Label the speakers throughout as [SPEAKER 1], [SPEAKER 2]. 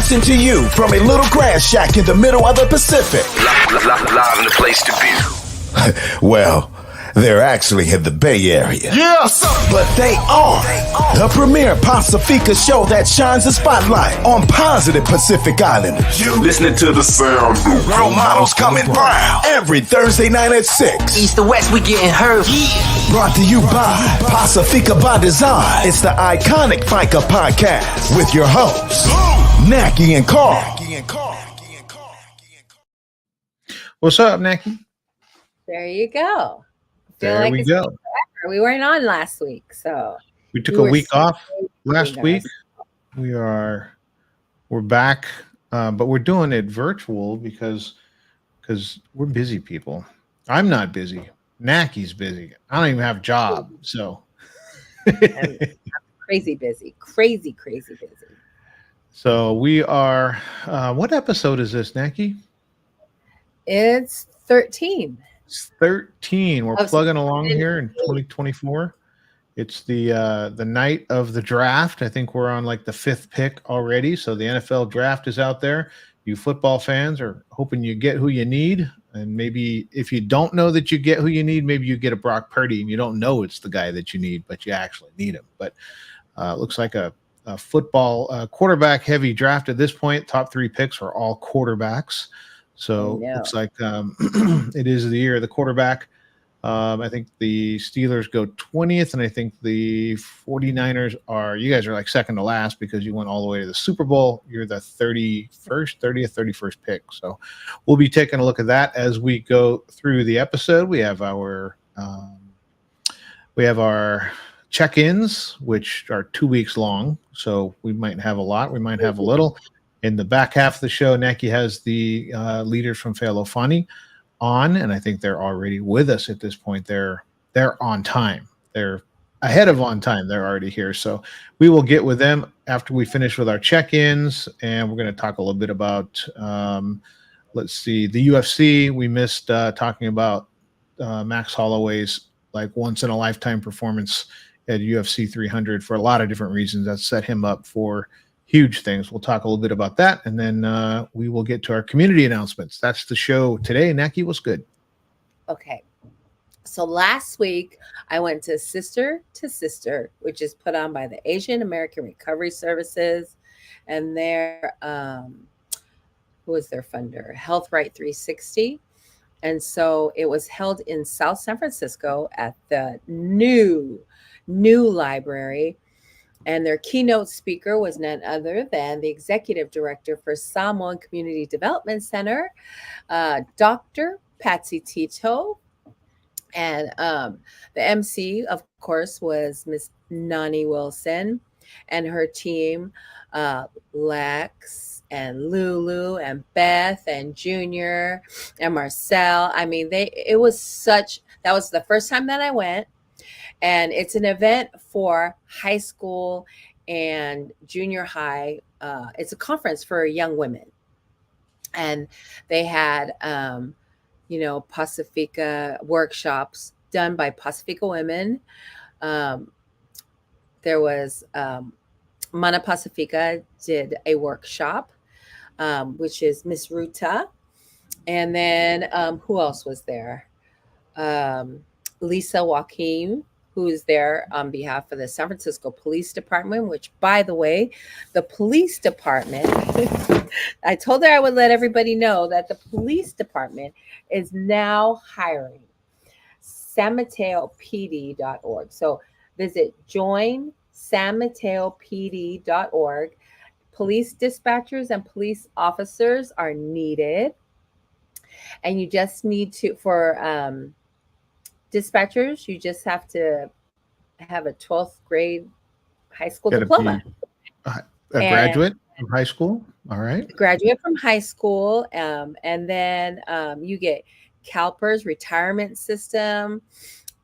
[SPEAKER 1] Broadcasting to you from a little grass shack in the middle of the Pacific.
[SPEAKER 2] Live in the place to be.
[SPEAKER 1] Well, they're actually in the Bay Area.
[SPEAKER 2] Yeah,
[SPEAKER 1] but they are the premier Pacifica show that shines a spotlight on positive Pacific Islanders.
[SPEAKER 2] You listening to the sound.
[SPEAKER 1] Role models coming brown every Thursday night at 6.
[SPEAKER 3] East to west, we getting hurt.
[SPEAKER 1] Brought to you by Pacifica by Design. It's the iconic Faika podcast with your hosts, Naki and Carl.
[SPEAKER 4] What's up, Naki?
[SPEAKER 5] There you go.
[SPEAKER 4] There we go.
[SPEAKER 5] We weren't on last week, so
[SPEAKER 4] we took a week off last week. We're back, but we're doing it virtual because we're busy people. I'm not busy. Naki's busy. I don't even have a job, so
[SPEAKER 5] I'm crazy busy. Crazy busy.
[SPEAKER 4] So we are. What episode is this, Naki?
[SPEAKER 5] It's 13.
[SPEAKER 4] It's 13. We're plugging along here in 2024. It's the night of the draft. I think we're on like the 5th pick already. So the NFL draft is out there. You football fans are hoping you get who you need. And maybe if you don't know that you get who you need, maybe you get a Brock Purdy and you don't know it's the guy that you need, but you actually need him. But it looks like a football quarterback heavy draft at this point. Top 3 picks are all quarterbacks. So looks like it is the year of the quarterback. I think the Steelers go 20th, and I think the 49ers you guys are like second to last because you went all the way to the Super Bowl. You're the 31st pick. So we'll be taking a look at that as we go through the episode. We have our check-ins, which are 2 weeks long. So we might have a lot. We might have a little. In the back half of the show, Naki has the leaders from Fealofani on, and I think they're already with us at this point. They're on time. They're ahead of on time. They're already here. So we will get with them after we finish with our check-ins, and we're going to talk a little bit about, let's see, the UFC. We missed talking about Max Holloway's like once-in-a-lifetime performance at UFC 300 for a lot of different reasons. That set him up for huge things. We'll talk a little bit about that, and then we will get to our community announcements. That's the show today. Naki, what's good?
[SPEAKER 5] Okay. So last week, I went to Sister to Sister, which is put on by the Asian American Recovery Services, and their who was their funder? Health Right 360. And so it was held in South San Francisco at the new library. And their keynote speaker was none other than the executive director for Samoan Community Development Center, Dr. Patsy Tito. And the MC, of course, was Miss Nani Wilson and her team, Lex and Lulu and Beth and Junior and Marcel. I mean, that was the first time that I went. And it's an event for high school and junior high. It's a conference for young women. And they had, Pacifica workshops done by Pacifica women. There was Mana Pacifica did a workshop, which is Miss Ruta. And then who else was there? Lisa Joaquin, who is there on behalf of the San Francisco Police Department, which, by the way, the police department, I told her I would let everybody know that the police department is now hiring sanmataopd.org. So visit joinsanmataopd.org. Police dispatchers and police officers are needed. And you just need to, for dispatchers, you just have to have a 12th grade high school diploma.
[SPEAKER 4] A graduate from high school. All right.
[SPEAKER 5] Graduate from high school. And then you get CalPERS retirement system,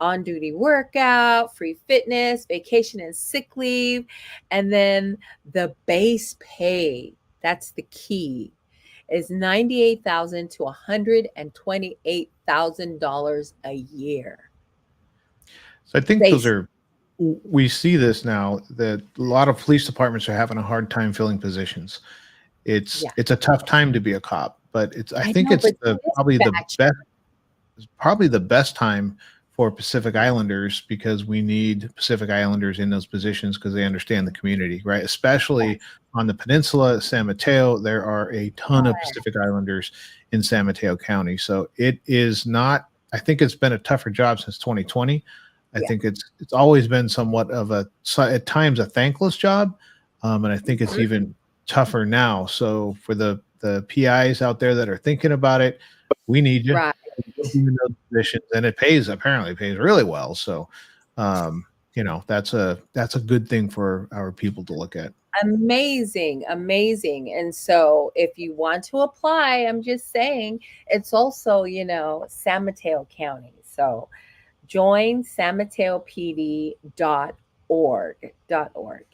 [SPEAKER 5] on-duty workout, free fitness, vacation and sick leave. And then the base pay, that's the key, is $98,000 to $128,000 a year.
[SPEAKER 4] So I think we see this now, that a lot of police departments are having a hard time filling positions. it's
[SPEAKER 5] Yeah.
[SPEAKER 4] it's a tough time to be a cop, but I think
[SPEAKER 5] know,
[SPEAKER 4] it's
[SPEAKER 5] but
[SPEAKER 4] probably the best time for Pacific Islanders, because we need Pacific Islanders in those positions because they understand the community, right? Especially on the peninsula, San Mateo, there are a ton of Pacific Islanders in San Mateo County. So it is not, I think it's been a tougher job since 2020. I think it's always been somewhat of at times a thankless job. And I think it's even tougher now. So for the PIs out there that are thinking about it, we need you.
[SPEAKER 5] Right.
[SPEAKER 4] In those positions, and apparently pays really well. So, that's a good thing for our people to look at.
[SPEAKER 5] Amazing. And so if you want to apply, I'm just saying it's also, San Mateo County. So join sanmateopd.org.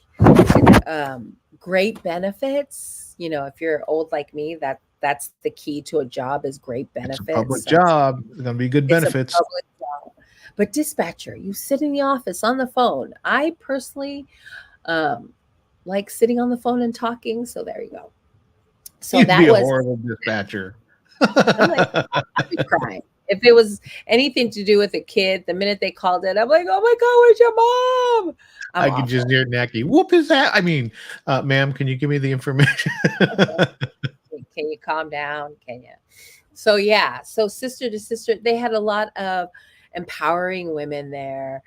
[SPEAKER 5] Great benefits. If you're old like me, that's the key to a job is great benefits.
[SPEAKER 4] It's a public job. It's going to be good benefits.
[SPEAKER 5] It's a public job. But dispatcher, you sit in the office on the phone. I personally like sitting on the phone and talking. So there you go. So
[SPEAKER 4] You'd
[SPEAKER 5] that
[SPEAKER 4] be
[SPEAKER 5] was
[SPEAKER 4] a horrible dispatcher.
[SPEAKER 5] I'm like, I'd be crying. If it was anything to do with a kid, the minute they called it, I'm like, oh my God, where's your mom?
[SPEAKER 4] I could just hear Nacky. Whoop is that? I mean, ma'am, can you give me the information?
[SPEAKER 5] Can you calm down? Can you? So yeah, so sister to sister, they had a lot of empowering women there,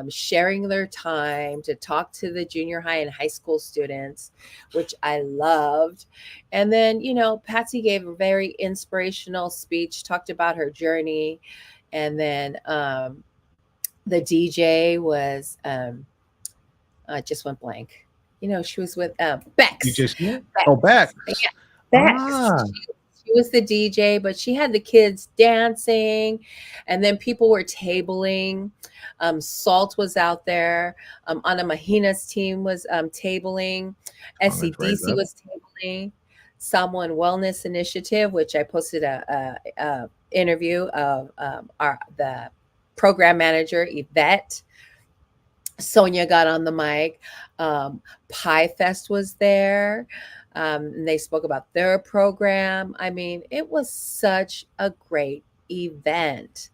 [SPEAKER 5] sharing their time to talk to the junior high and high school students, which I loved. And then, Patsy gave a very inspirational speech, talked about her journey. And then the DJ was, just went blank. She was with Bex.
[SPEAKER 4] You just
[SPEAKER 5] Bex.
[SPEAKER 4] Bex.
[SPEAKER 5] Yeah, Bex. She was the DJ, but she had the kids dancing, and then people were tabling. Salt was out there. Ana Mahina's team was tabling. SCDC was tabling. Samoan Wellness Initiative, which I posted a interview of the program manager, Yvette. Sonia got on the mic. Pie Fest was there. And they spoke about their program. I mean, it was such a great event.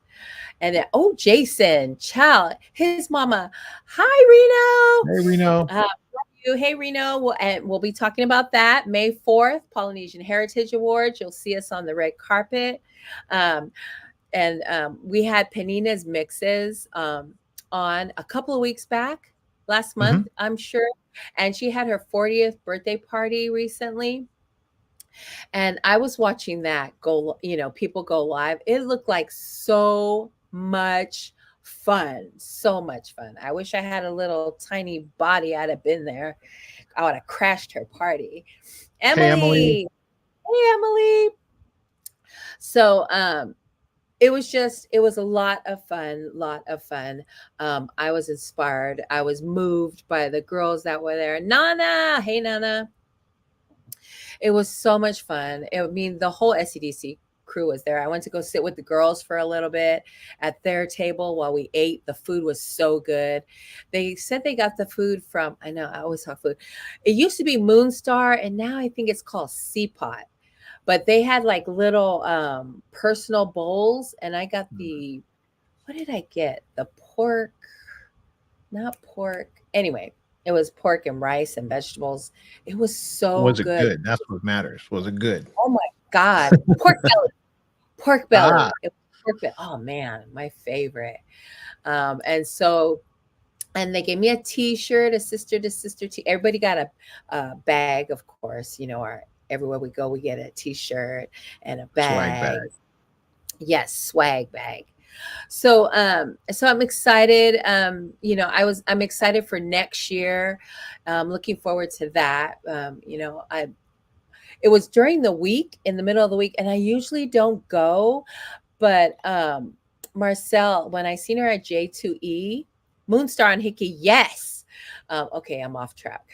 [SPEAKER 5] And then, Jason, child, his mama. Hi,
[SPEAKER 4] Reno. Hey, Reno.
[SPEAKER 5] Hey, Reno. We'll be talking about that May 4th, Polynesian Heritage Awards. You'll see us on the red carpet. And we had Penina's mixes on a couple of weeks back, last month, I'm sure. And she had her 40th birthday party recently. And I was watching that people go live. It looked like so much fun. So much fun. I wish I had a little tiny body. I'd have been there. I would have crashed her party. Emily. Hey, Emily. So, it was a lot of fun. I was inspired. I was moved by the girls that were there. Nana. Hey, Nana. It was so much fun. The whole SCDC crew was there. I went to go sit with the girls for a little bit at their table while we ate. The food was so good. They said they got the food from, I know, I always talk food. It used to be Moonstar, and now I think it's called Seapot. But they had like little personal bowls, and I got what did I get? The pork, not pork. Anyway, it was pork and rice and vegetables. It was so good.
[SPEAKER 4] Was it good? That's what matters. Was it good?
[SPEAKER 5] Oh my God. Pork belly. Pork belly. It was pork belly. Oh man, my favorite. And they gave me a t-shirt, a sister to sister everybody got a bag, of course, everywhere we go, we get a t-shirt and a bag. Swag bag. Yes, swag bag. So I'm excited. I'm excited for next year. Looking forward to that. It was during the week, in the middle of the week, and I usually don't go, but Marcel, when I seen her at J2E, Moonstar and Hickey, yes. Okay, I'm off track.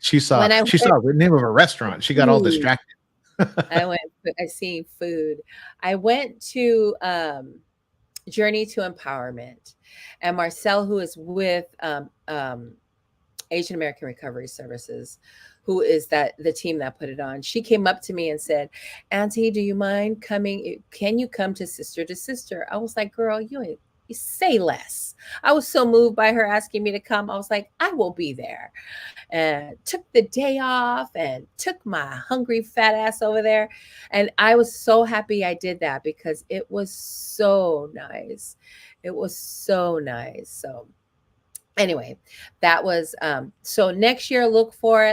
[SPEAKER 4] She saw the name of a restaurant. She got all distracted.
[SPEAKER 5] I seen food. I went to Journey to Empowerment, and Marcel, who is with Asian American Recovery Services, who is the team that put it on. She came up to me and said, "Auntie, do you mind coming? Can you come to Sister?" I was like, "Girl, you say less." I was so moved by her asking me to come. I was like, "I will be there." And took the day off and took my hungry fat ass over there. And I was so happy I did that because it was so nice. It was so nice. So anyway, that was so next year, look for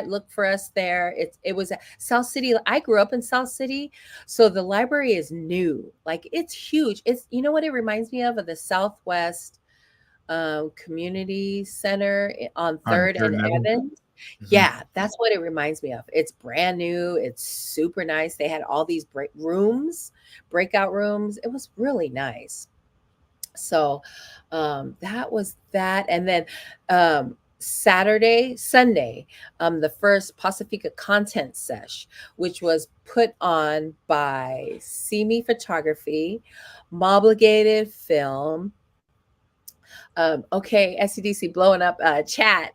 [SPEAKER 5] us there. It was South City. I grew up in South City, so the library is new. Like, it's huge. It's, you know what it reminds me of the Southwest Community Center on
[SPEAKER 4] On
[SPEAKER 5] 3rd
[SPEAKER 4] Third
[SPEAKER 5] and
[SPEAKER 4] and Evans.
[SPEAKER 5] Evans. Yeah, that's what it reminds me of. It's brand new. It's super nice. They had all these breakout rooms. It was really nice. So that was that. And then Sunday, the first Pacifica content sesh, which was put on by See Me Photography, Mobligated Film. Okay, SCDC blowing up chat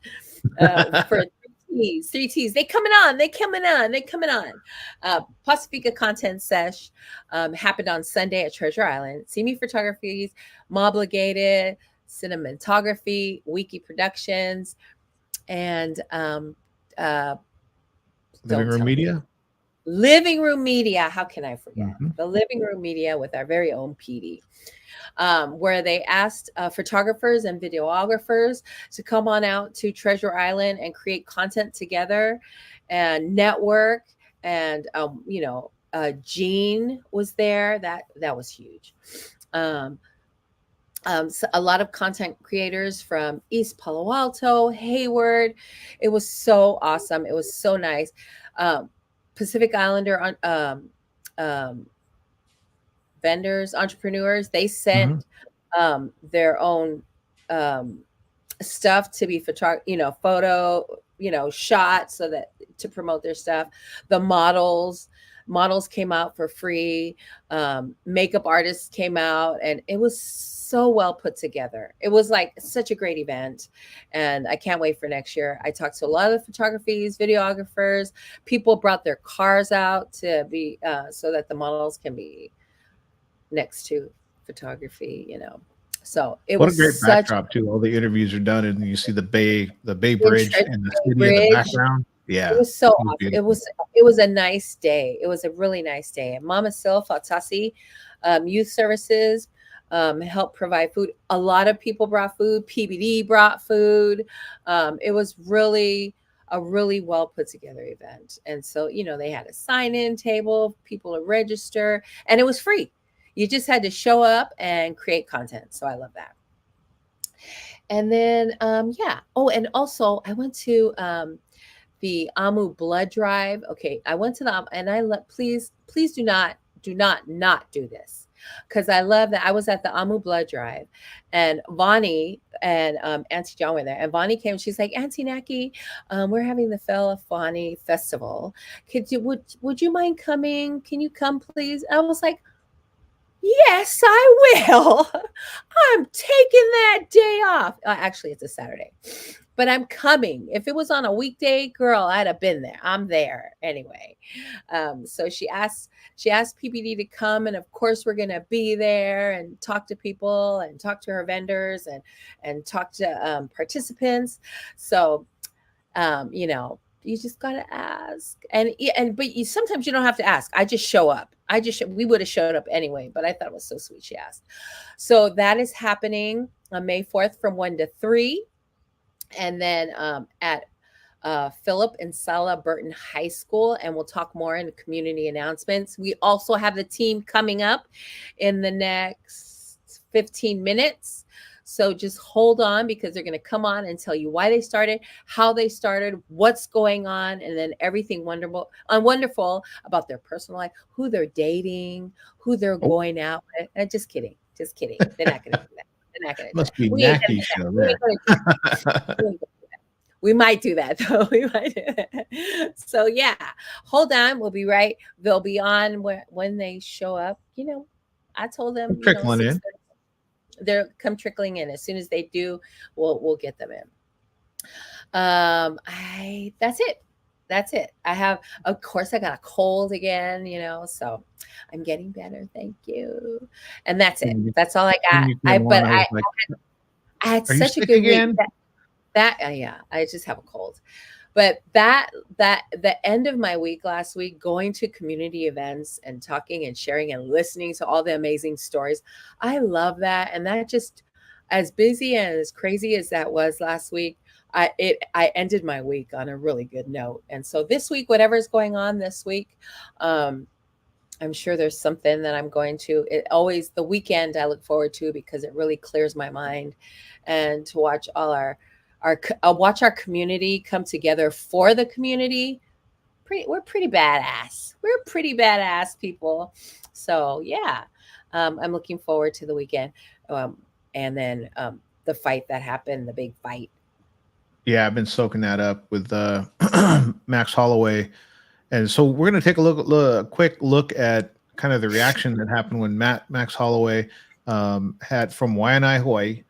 [SPEAKER 5] for three T's. They coming on. Pacifica content sesh happened on Sunday at Treasure Island. See Me Photographies, Mobligated, Cinematography, Wiki Productions, and
[SPEAKER 4] Living Room Media.
[SPEAKER 5] Living Room Media. How can I forget? The Living Room Media with our very own PD. Where they asked photographers and videographers to come on out to Treasure Island and create content together and network. And, Jean was there. That was huge. So a lot of content creators from East Palo Alto, Hayward. It was so awesome. It was so nice. Pacific Islander vendors, entrepreneurs, they sent their own stuff to be photo, shot so that to promote their stuff. The models came out for free. Makeup artists came out, and it was so well put together. It was like such a great event, and I can't wait for next year. I talked to a lot of photographies, videographers. People brought their cars out to be so that the models can be next to photography, So it was
[SPEAKER 4] a great
[SPEAKER 5] such
[SPEAKER 4] backdrop too. All the interviews are done, and you see the Bay Bridge and the city in the background. Yeah,
[SPEAKER 5] it was so awesome. It was a nice day. It was a really nice day. And Mama Sil Fatasi, Youth Services, helped provide food. A lot of people brought food. PBD brought food. It was really a really well put together event. And so, they had a sign-in table, people to register, and it was free. You just had to show up and create content. So I love that. And then, yeah. Oh, and also I went to the Amu blood drive. Okay. I went to please do not do this. Because I love that. I was at the Amu blood drive, and Vonnie and Auntie John were there. And Vonnie came. She's like, "Auntie Naki, we're having the Fealofani festival. Would you mind coming? Can you come, please?" I was like, "Yes, I will." I'm taking that day off. Actually, it's a Saturday, but I'm coming. If it was on a weekday, girl, I'd have been there. I'm there anyway. So she asked PPD to come, and of course we're gonna be there and talk to people and talk to her vendors and talk to participants. So, you just gotta ask, but sometimes you don't have to ask. I just show up. We would have showed up anyway, but I thought it was so sweet she asked. So that is happening on May 4th from 1 to 3, and then at Philip and Sala Burton High School, and we'll talk more in the community announcements. We also have the team coming up in the next 15 minutes. So just hold on, because they're going to come on and tell you why they started, how they started, what's going on, and then everything wonderful about their personal life, who they're dating, who they're going out with. Just kidding. They're not going to do that. They're not going to.
[SPEAKER 4] Must be Naki show there.
[SPEAKER 5] We might do that though. We might do that. So yeah, hold on. We'll be right. They'll be on when they show up. I told them
[SPEAKER 4] trickling in.
[SPEAKER 5] They'll come trickling in. As soon as they do, we'll get them in. That's it. That's it. I have, of course, I got a cold again, so I'm getting better. Thank you. And that's it. That's all I got. But I had
[SPEAKER 4] are you
[SPEAKER 5] such a
[SPEAKER 4] sick
[SPEAKER 5] good
[SPEAKER 4] again?
[SPEAKER 5] week. Yeah, I just have a cold. But that the end of my week last week, going to community events and talking and sharing and listening to all the amazing stories, I love that. And that just, as busy and as crazy as that was last week, I ended my week on a really good note. And so this week, whatever's going on this week, I'm sure there's something that I'm going to. It always, the weekend I look forward to, because it really clears my mind, and to watch all our watch our community come together for the community. We're pretty badass. We're pretty badass people. So yeah, I'm looking forward to the weekend, and then the fight that happened, the big fight.
[SPEAKER 4] Yeah, I've been soaking that up with Max Holloway. And so we're going to take a quick look at kind of the reaction that happened when Max Holloway had from Waianae, Hawaii,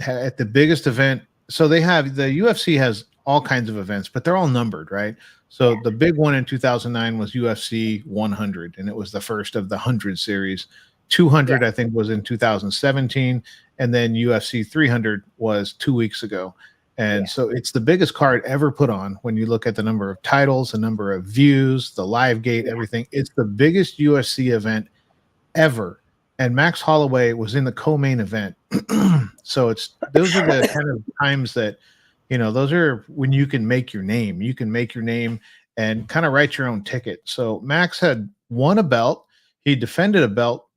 [SPEAKER 4] at the biggest event. So the UFC has all kinds of events, but they're all numbered, right? So the big one in 2009 was UFC 100, and it was the first of the 100 series. 200, I think, was in 2017, and then UFC 300 was 2 weeks ago. And so it's the biggest card ever put on when you look at the number of titles, the number of views, the live gate, everything. It's the biggest UFC event ever. And Max Holloway was in the co-main event. So those are the kind of times that, those are when you can make your name. You can make your name and kind of write your own ticket. So Max had won a belt. He defended a belt,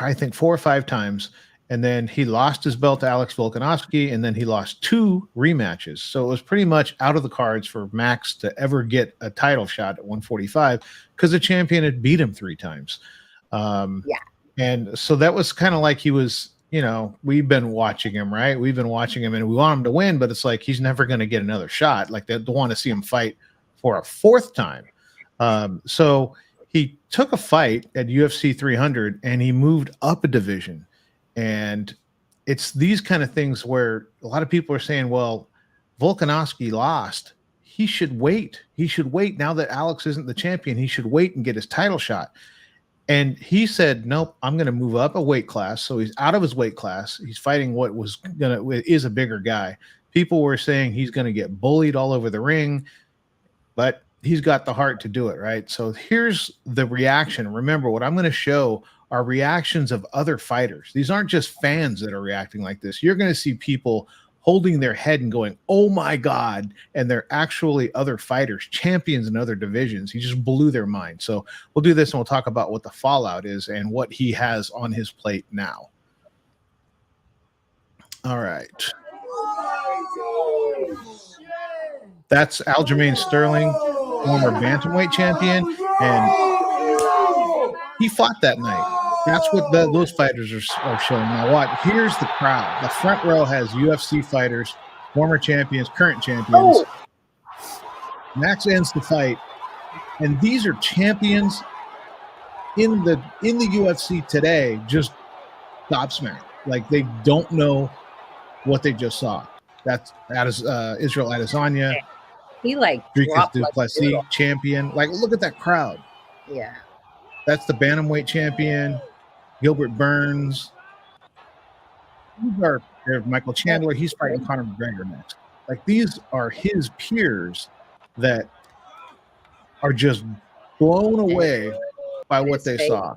[SPEAKER 4] I think 4 or 5 times. And then he lost his belt to Alex Volkanovski, and then he lost 2 rematches. So it was pretty much out of the cards for Max to ever get a title shot at 145, because the champion had beat him 3 times. And so that was kind of like he was, we've been watching him, right? We've been watching him, and we want him to win, but it's like he's never going to get another shot. Like, they want to see him fight for a 4th time. So he took a fight at UFC 300, and he moved up a division. And it's these kind of things where a lot of people are saying, well, Volkanovski lost. He should wait. He should wait. Now that Alex isn't the champion, he should wait and get his title shot. And he said, nope, I'm going to move up a weight class. So he's out of his weight class. He's fighting what is a bigger guy. People were saying he's going to get bullied all over the ring, but he's got the heart to do it, right? So here's the reaction. Remember, what I'm going to show are reactions of other fighters. These aren't just fans that are reacting like this. You're going to see people holding their head and going, oh my God. And they're actually other fighters, champions in other divisions. He just blew their mind. So we'll do this, and we'll talk about what the fallout is and what he has on his plate now. All right. That's Aljamain Sterling, former bantamweight champion, and he fought that night. That's what those fighters are showing. Now, here's the crowd. The front row has UFC fighters, former champions, current champions. Max ends the fight, and these are champions in the UFC today, just gobsmacked. Like, they don't know what they just saw. That is Israel Adesanya.
[SPEAKER 5] He
[SPEAKER 4] Dricus du Plessis, champion. Like, look at that crowd.
[SPEAKER 5] Yeah.
[SPEAKER 4] That's the bantamweight champion, Gilbert Burns. These are Michael Chandler. He's fighting Conor McGregor next. Like, these are his peers that are just blown away by what they saw.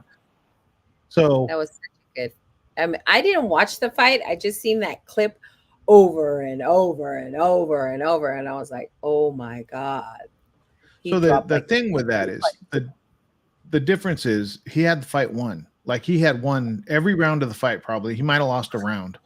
[SPEAKER 4] So
[SPEAKER 5] that was such good. I didn't watch the fight. I just seen that clip over and over and over and over, and I was like, "Oh my God!"
[SPEAKER 4] So the thing with that is the difference is he had the fight won. Like, he had won every round of the fight. Probably he might have lost a round,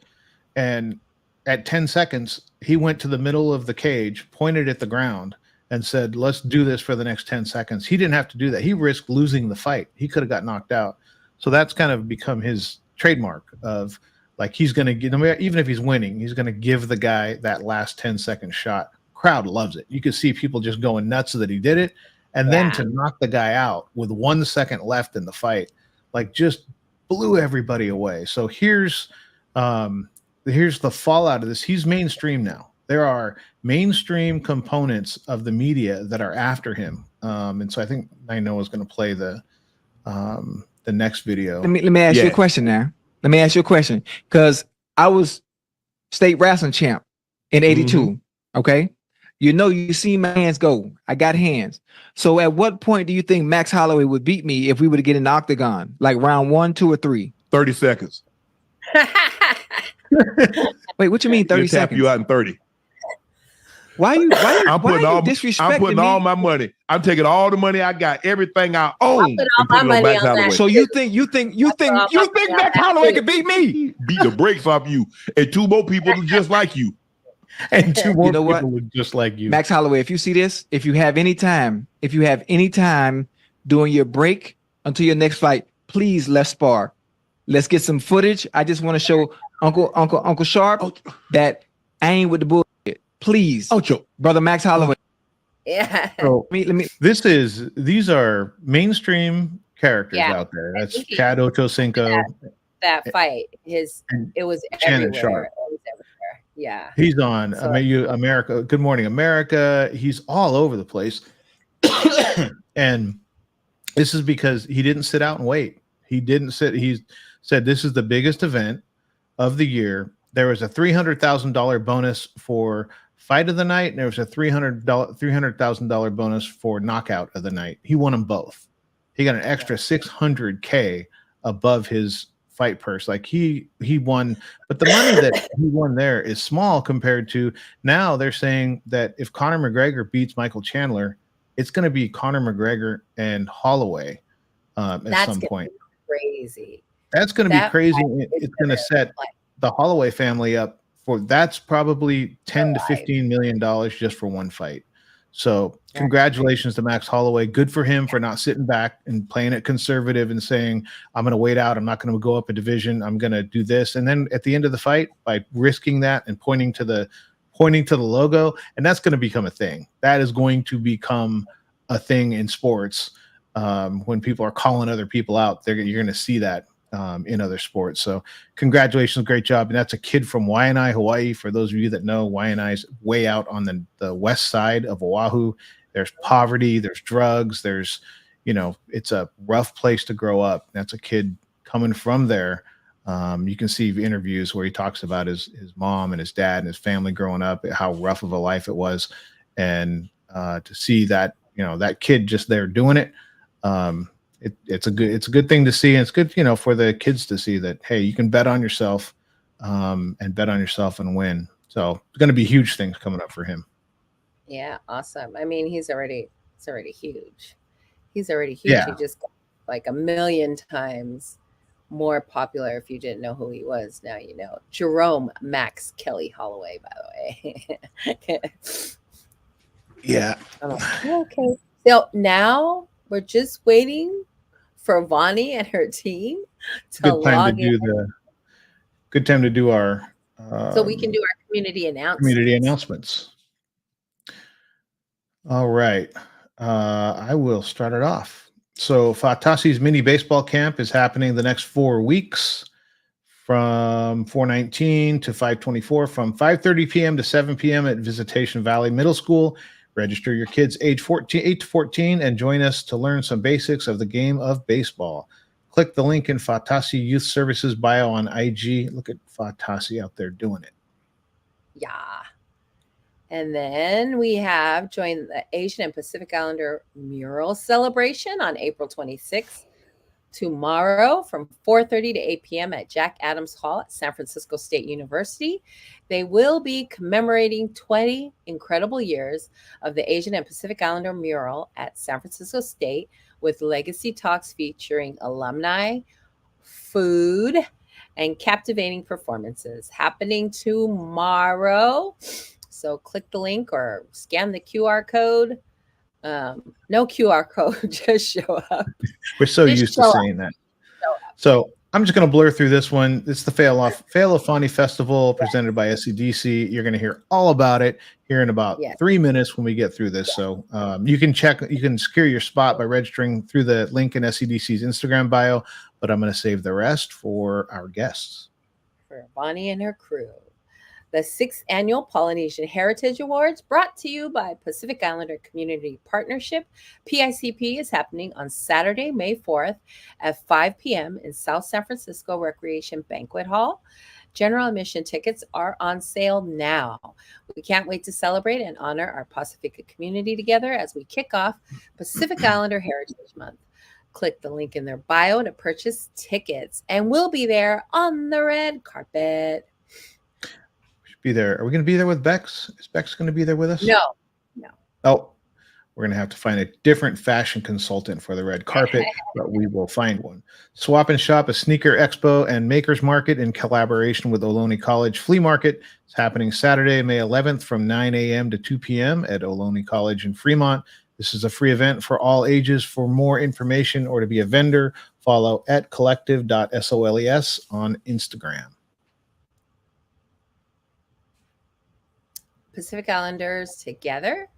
[SPEAKER 4] and at 10 seconds he went to the middle of the cage, pointed at the ground, and said, "Let's do this for the next 10 seconds." He didn't have to do that. He risked losing the fight. He could have got knocked out. So that's kind of become his trademark of, like, he's going to give, even if he's winning, he's going to give the guy that last 10-second shot. Crowd loves it. You could see people just going nuts that he did it. And then to knock the guy out with 1 second left in the fight, like, just blew everybody away. So here's the fallout of this. He's mainstream now. there are mainstream components of the media that are after him. And so I think Nainoa is going to play the next video.
[SPEAKER 3] Let me ask you a question now. Let me ask you a question, because I was state wrestling champ in '82. Okay, you see my hands go. I got hands. So at what point do you think Max Holloway would beat me if we were to get in the octagon, like round 1, 2, or 3?
[SPEAKER 6] 30 seconds.
[SPEAKER 3] Wait, what you mean 30
[SPEAKER 6] He'll tap
[SPEAKER 3] seconds?
[SPEAKER 6] you out in 30.
[SPEAKER 3] Why you
[SPEAKER 6] I'm putting
[SPEAKER 3] disrespecting me?
[SPEAKER 6] all my money. I'm taking all the money I got, everything I own,
[SPEAKER 5] put all my money on that.
[SPEAKER 3] So you think Max Holloway could beat me?
[SPEAKER 6] Beat the brakes off you and 2 more people just like you.
[SPEAKER 4] And 2 more people look just like you.
[SPEAKER 3] Max Holloway, if you see this, if you have any time during your break until your next fight, please let's spar. Let's get some footage. I just want to show Uncle Sharp that I ain't with the bullshit. Please, brother Max Holloway.
[SPEAKER 5] Yeah.
[SPEAKER 4] So let me. These are mainstream characters out there. That's Chad Ochocinco.
[SPEAKER 5] That fight, it was
[SPEAKER 4] Shannon
[SPEAKER 5] everywhere.
[SPEAKER 4] Sharp.
[SPEAKER 5] It was everywhere. Yeah.
[SPEAKER 4] He's on America. Good Morning America. He's all over the place. And this is because he didn't sit out and wait. He didn't sit. He said this is the biggest event of the year. There was a $300,000 bonus for fight of the night, and there was a $300,000 bonus for knockout of the night. He won them both. He got an extra $600K above his fight purse. Like he won, but the money that he won there is small compared to now. They're saying that if Conor McGregor beats Michael Chandler, it's going to be Conor McGregor and Holloway at some point.
[SPEAKER 5] Crazy.
[SPEAKER 4] That's going to be crazy. It's going to set the Holloway family up for that's probably $10 to $15 million just for one fight. So congratulations to Max Holloway. Good for him for not sitting back and playing it conservative and saying, I'm going to wait out. I'm not going to go up a division. I'm going to do this. And then at the end of the fight, by risking that and pointing to the logo, and that's going to become a thing. That is going to become a thing in sports. When people are calling other people out, you're going to see that in other sports. So congratulations, great job. And that's a kid from Waianae, Hawaii. For those of you that know, Waianae is way out on the west side of Oahu. There's poverty, there's drugs, there's, it's a rough place to grow up. That's a kid coming from there. You can see interviews where he talks about his mom and his dad and his family growing up, how rough of a life it was. And to see that, that kid just there doing it, it's a good thing to see. And it's good, for the kids to see that, hey, you can bet on yourself and bet on yourself and win. So it's going to be huge things coming up for him.
[SPEAKER 5] Yeah. Awesome. I mean, he's already huge. He's already huge.
[SPEAKER 4] Yeah.
[SPEAKER 5] He just got like a million times more popular. If you didn't know who he was, now you know. Jerome Max Kelly Holloway, by the way.
[SPEAKER 4] Yeah.
[SPEAKER 5] Okay. So now we're just waiting for Vonnie and her team to log in.
[SPEAKER 4] Good time to do our
[SPEAKER 5] so we can do our community announcements.
[SPEAKER 4] All right. I will start it off. So Fatasi's mini baseball camp is happening the next 4 weeks from 4/19 to 5/24 from 5:30 p.m. to 7 p.m. at Visitation Valley Middle School. Register your kids age 8 to 14 and join us to learn some basics of the game of baseball. Click the link in Fatasi Youth Services bio on IG. Look at Fatasi out there doing it.
[SPEAKER 5] Yeah. And then we have joined the Asian and Pacific Islander mural celebration on April 26th. Tomorrow from 4:30 to 8 p.m. at Jack Adams Hall at San Francisco State University. They will be commemorating 20 incredible years of the Asian and Pacific Islander mural at San Francisco State with legacy talks featuring alumni, food, and captivating performances happening tomorrow. So click the link or scan the QR code. No QR code, just show up.
[SPEAKER 4] We're so used to saying that. So I'm just going to blur through this one. It's the Fealofani Festival presented by SCDC. You're going to hear all about it here in about 3 minutes when we get through this. So you can secure your spot by registering through the link in SCDC's Instagram bio, but I'm going to save the rest for our guests.
[SPEAKER 5] For Vonnie and her crew. The 6th Annual Polynesian Heritage Awards, brought to you by Pacific Islander Community Partnership, PICP, is happening on Saturday, May 4th at 5 p.m. in South San Francisco Recreation Banquet Hall. General admission tickets are on sale now. We can't wait to celebrate and honor our Pacifica community together as we kick off Pacific Islander Heritage Month. Click the link in their bio to purchase tickets, and we'll be there on the red carpet.
[SPEAKER 4] Be there. Are we going to be there with Bex? Is Bex going to be there with us?
[SPEAKER 5] No.
[SPEAKER 4] Oh, we're going to have to find a different fashion consultant for the red carpet, but we will find one. Swap and Shop, a sneaker expo and makers market in collaboration with Ohlone College Flea Market. It's happening Saturday, May 11th from 9 a.m. to 2 p.m. at Ohlone College in Fremont. This is a free event for all ages. For more information or to be a vendor, follow at collective.soles on Instagram.
[SPEAKER 5] Pacific Islanders together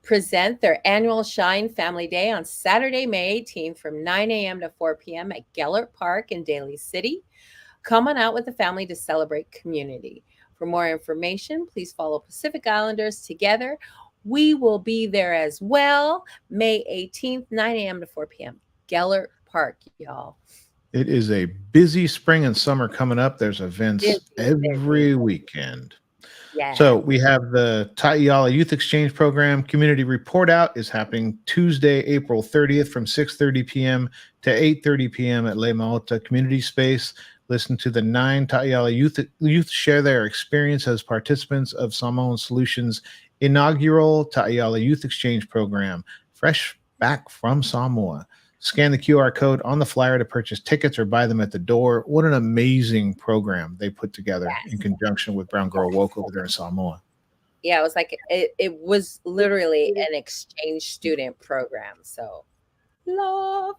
[SPEAKER 5] present their annual Shine Family Day on Saturday, May 18th from 9 a.m. to 4 p.m. at Gellert Park in Daly City. Come on out with the family to celebrate community. For more information, please follow Pacific Islanders together. We will be there as well, May 18th, 9 a.m. to 4 p.m. Gellert Park, y'all.
[SPEAKER 4] It is a busy spring and summer coming up. There's events every weekend.
[SPEAKER 5] Yeah.
[SPEAKER 4] So we have the Ta'iala Youth Exchange Program Community Report Out is happening Tuesday, April 30th from 6:30 p.m. to 8:30 p.m. at Le Maota Community Space. Listen to the 9 Ta'iala youth share their experience as participants of Samoan Solutions' inaugural Ta'iala Youth Exchange Program, fresh back from Samoa. Scan the QR code on the flyer to purchase tickets or buy them at the door. What an amazing program they put together in conjunction with Brown Girl Woke over there in Samoa.
[SPEAKER 5] Yeah, it was like it was literally an exchange student program. So love.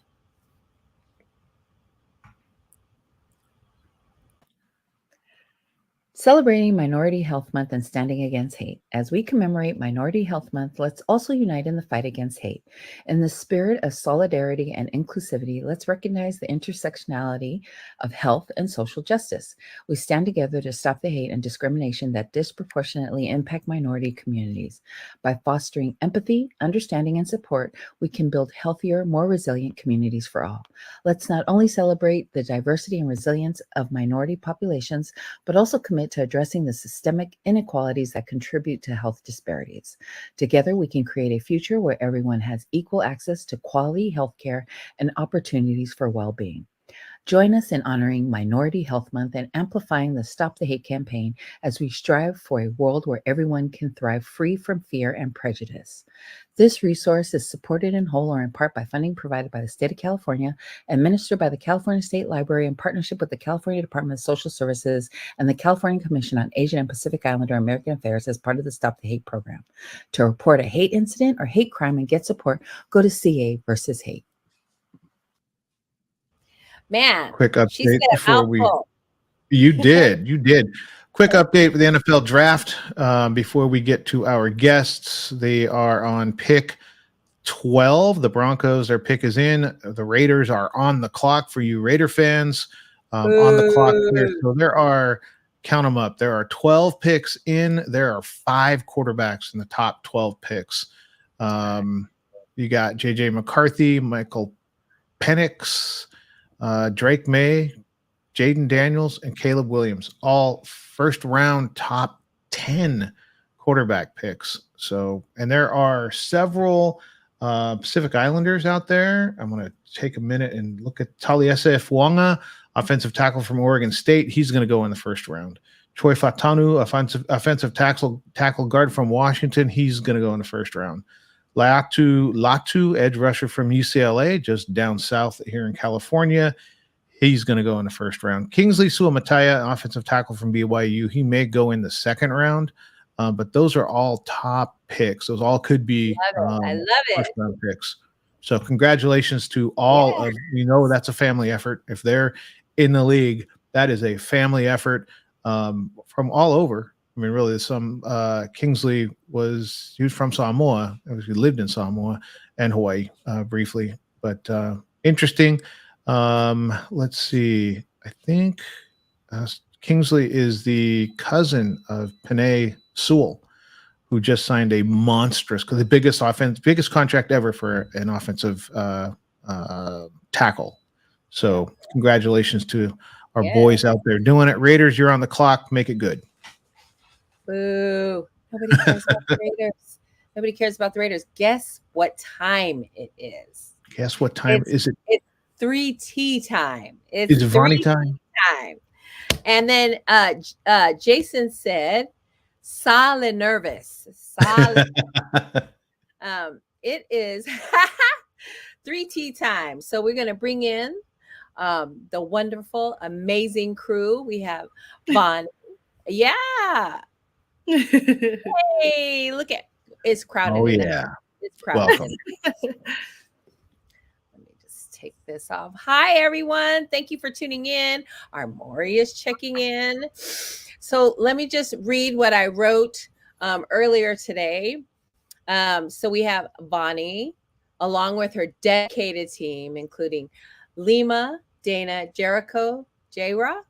[SPEAKER 7] Celebrating Minority Health Month and standing against hate. As we commemorate Minority Health Month, let's also unite in the fight against hate. In the spirit of solidarity and inclusivity, let's recognize the intersectionality of health and social justice. We stand together to stop the hate and discrimination that disproportionately impact minority communities. By fostering empathy, understanding, and support, we can build healthier, more resilient communities for all. Let's not only celebrate the diversity and resilience of minority populations, but also commit to addressing the systemic inequalities that contribute to health disparities. Together, we can create a future where everyone has equal access to quality health care and opportunities for well-being. Join us in honoring Minority Health Month and amplifying the Stop the Hate campaign as we strive for a world where everyone can thrive free from fear and prejudice. This resource is supported in whole or in part by funding provided by the state of California, administered by the California State Library in partnership with the California Department of Social Services and the California Commission on Asian and Pacific Islander American Affairs as part of the Stop the Hate program. To report a hate incident or hate crime and get support, go to CA versus Hate.
[SPEAKER 5] Man,
[SPEAKER 4] Quick update before we.
[SPEAKER 5] mouthful.
[SPEAKER 4] You did. Quick update for the NFL draft before we get to our guests. They are on pick 12. The Broncos, their pick is in. The Raiders are on the clock for you Raider fans. On the clock here. So there are, count them up. There are 12 picks in. There are 5 quarterbacks in the top 12 picks. You got J.J. McCarthy, Michael Penix, Drake May, Jaden Daniels, and Caleb Williams, all first round top 10 quarterback picks. So, and there are several Pacific Islanders out there. I'm going to take a minute and look at Taliese Fuanga, offensive tackle from Oregon State. He's going to go in the first round. Troy Fatanu, offensive tackle guard from Washington. He's going to go in the first round. Latu, edge rusher from UCLA, just down south here in California. He's going to go in the first round. Kingsley Suamataya, offensive tackle from BYU. He may go in the second round, but those are all top picks. Those all could be
[SPEAKER 5] I love it.
[SPEAKER 4] first round picks. So congratulations to all of, that's a family effort. If they're in the league, that is a family effort from all over. I mean, really, Kingsley was from Samoa. He lived in Samoa and Hawaii briefly, but interesting. Let's see. I think Kingsley is the cousin of Panay Sewell, who just signed a monstrous, the biggest contract ever for an offensive tackle. So congratulations to our boys out there doing it. Raiders, you're on the clock. Make it good.
[SPEAKER 5] Boo. Nobody cares about the Raiders. Nobody cares about the Raiders. Guess what time it is?
[SPEAKER 4] Guess what time is it?
[SPEAKER 5] It's 3T time.
[SPEAKER 4] It's Vonnie time.
[SPEAKER 5] And then Jason said, "Sale nervous." Sale. It is 3T time. So we're going to bring in the wonderful, amazing crew. We have Vonnie. Yeah. Hey, look at it's crowded.
[SPEAKER 4] Oh, yeah.
[SPEAKER 5] It's crowded.
[SPEAKER 4] Welcome.
[SPEAKER 5] Take this off. Hi, everyone. Thank you for tuning in. Our Maury is checking in. So let me just read what I wrote earlier today. So we have Vonnie, along with her dedicated team, including Lima, Dana, Jericho, Jaira,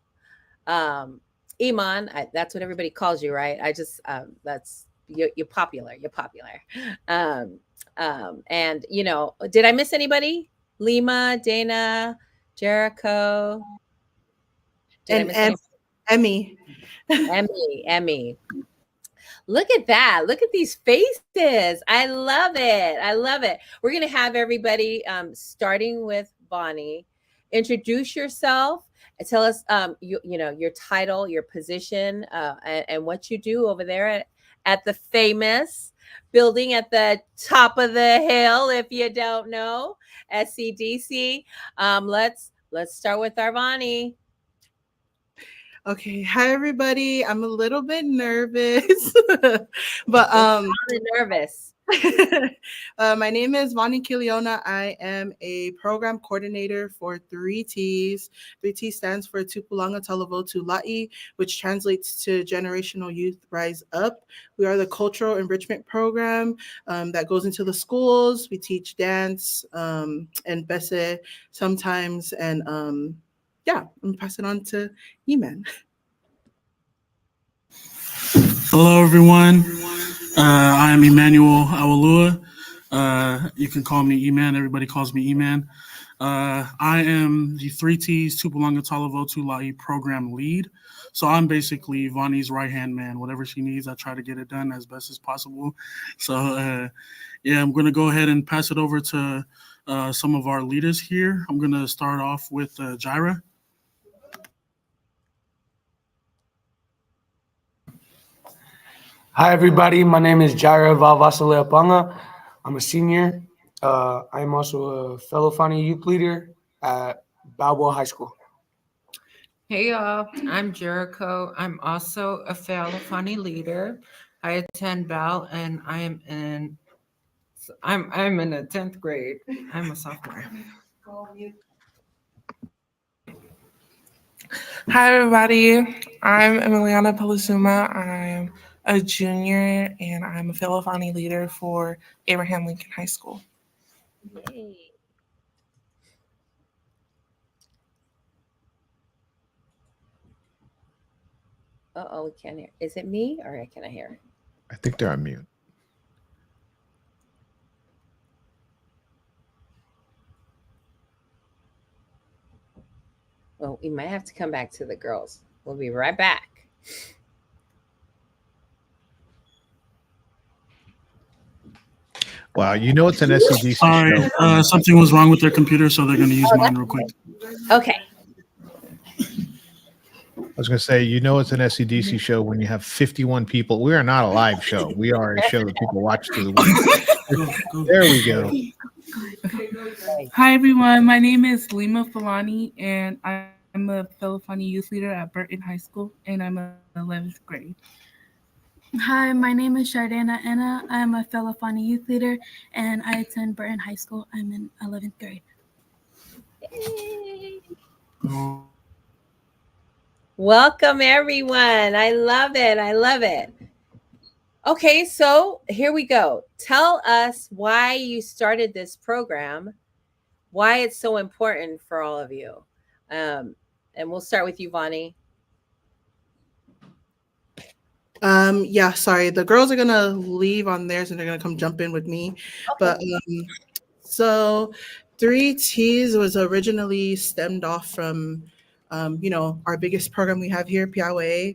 [SPEAKER 5] Iman. That's what everybody calls you, right? I just that's you're popular. You're popular. And you know, did I miss anybody? Lima, Dana, Jericho,
[SPEAKER 8] and Emmy.
[SPEAKER 5] Emmy. Look at that. Look at these faces. I love it. I love it. We're going to have everybody starting with Vonnie. Introduce yourself and tell us you know, your title, your position, and what you do over there at the famous building at the top of the hill, if you don't know, SCDC. Let's start with our Vonnie.
[SPEAKER 8] Okay, hi everybody. I'm a little bit nervous, but
[SPEAKER 5] nervous.
[SPEAKER 8] My name is Vonnie Kiliona. I am a program coordinator for 3Ts. 3T stands for Tupulanga Talavotu La'i, which translates to Generational Youth Rise Up. We are the cultural enrichment program that goes into the schools. We teach dance and bese sometimes, and yeah, I'm passing on to Eman.
[SPEAKER 9] Hello, everyone. I am Emmanuel Awalua. You can call me E-Man. Everybody calls me E-Man. I am the 3T's Tupulanga Talavotu La'i program lead. So I'm basically Vonnie's right-hand man. Whatever she needs, I try to get it done as best as possible. So, yeah, I'm going to go ahead and pass it over to some of our leaders here. I'm going to start off with Jaira.
[SPEAKER 10] Hi, everybody. My name is Jaira Valvasaleapanga. I'm a senior. I'm also a Fealofani youth leader at Balboa High School.
[SPEAKER 11] Hey, y'all. I'm Jericho. I'm also a Fealofani leader. I attend Bal, and I'm in the 10th grade. I'm a sophomore.
[SPEAKER 12] Hi, everybody. I'm Emiliana Pelusuma. I'm a junior, and I'm a Fealofani leader for Abraham Lincoln High School.
[SPEAKER 5] Yay. Uh-oh, we can't hear. Is it me or can I hear?
[SPEAKER 4] I think they're on mute.
[SPEAKER 5] Well, we might have to come back to the girls. We'll be right back.
[SPEAKER 4] Wow, you know it's an SCDC
[SPEAKER 9] Sorry,
[SPEAKER 4] show.
[SPEAKER 9] Something was wrong with their computer, so they're going to use mine real quick.
[SPEAKER 5] Okay.
[SPEAKER 4] I was going to say, you know it's an SCDC show when you have 51 people. We are not a live show. We are a show that people watch through the week. There we go.
[SPEAKER 12] Hi, everyone. My name is Lima Fealofani, and I'm a Fealofani youth leader at Burton High School, and I'm in 11th grade.
[SPEAKER 13] Hi, my name is Shardana Anna. I'm a Fealofani youth leader, and I attend Burton High School. I'm in 11th grade.
[SPEAKER 5] Yay. Welcome, everyone. I love it. I love it. Okay, so here we go. Tell us why you started this program, why it's so important for all of you. And we'll start with you, Vonnie.
[SPEAKER 8] Yeah, sorry. The girls are gonna leave on theirs and they're gonna come jump in with me. But so 3Ts was originally stemmed off from our biggest program we have here, PIA.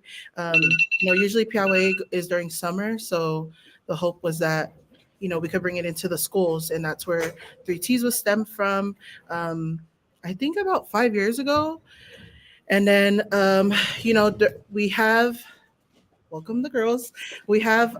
[SPEAKER 8] Usually PIA is during summer, so the hope was that we could bring it into the schools, and that's where 3Ts was stemmed from. I think about 5 years ago, and then we have welcome the girls. We have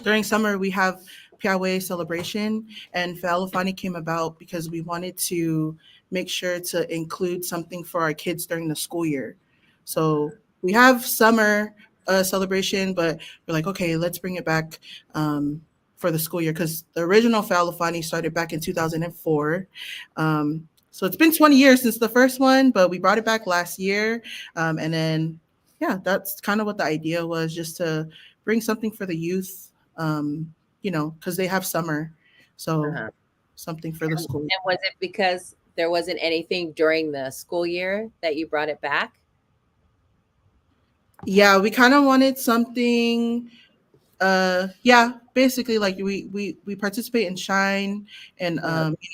[SPEAKER 8] during summer we have Piawe celebration, and Fealofani came about because we wanted to make sure to include something for our kids during the school year. So we have summer celebration, but we're like, okay, let's bring it back for the school year because the original Fealofani started back in 2004. So it's been 20 years since the first one, but we brought it back last year, and then yeah, that's kind of what the idea was, just to bring something for the youth, because they have summer. So something for the school.
[SPEAKER 5] And was it because there wasn't anything during the school year that you brought it back?
[SPEAKER 8] Yeah, we kind of wanted something. Yeah, basically, like we participate in Shine and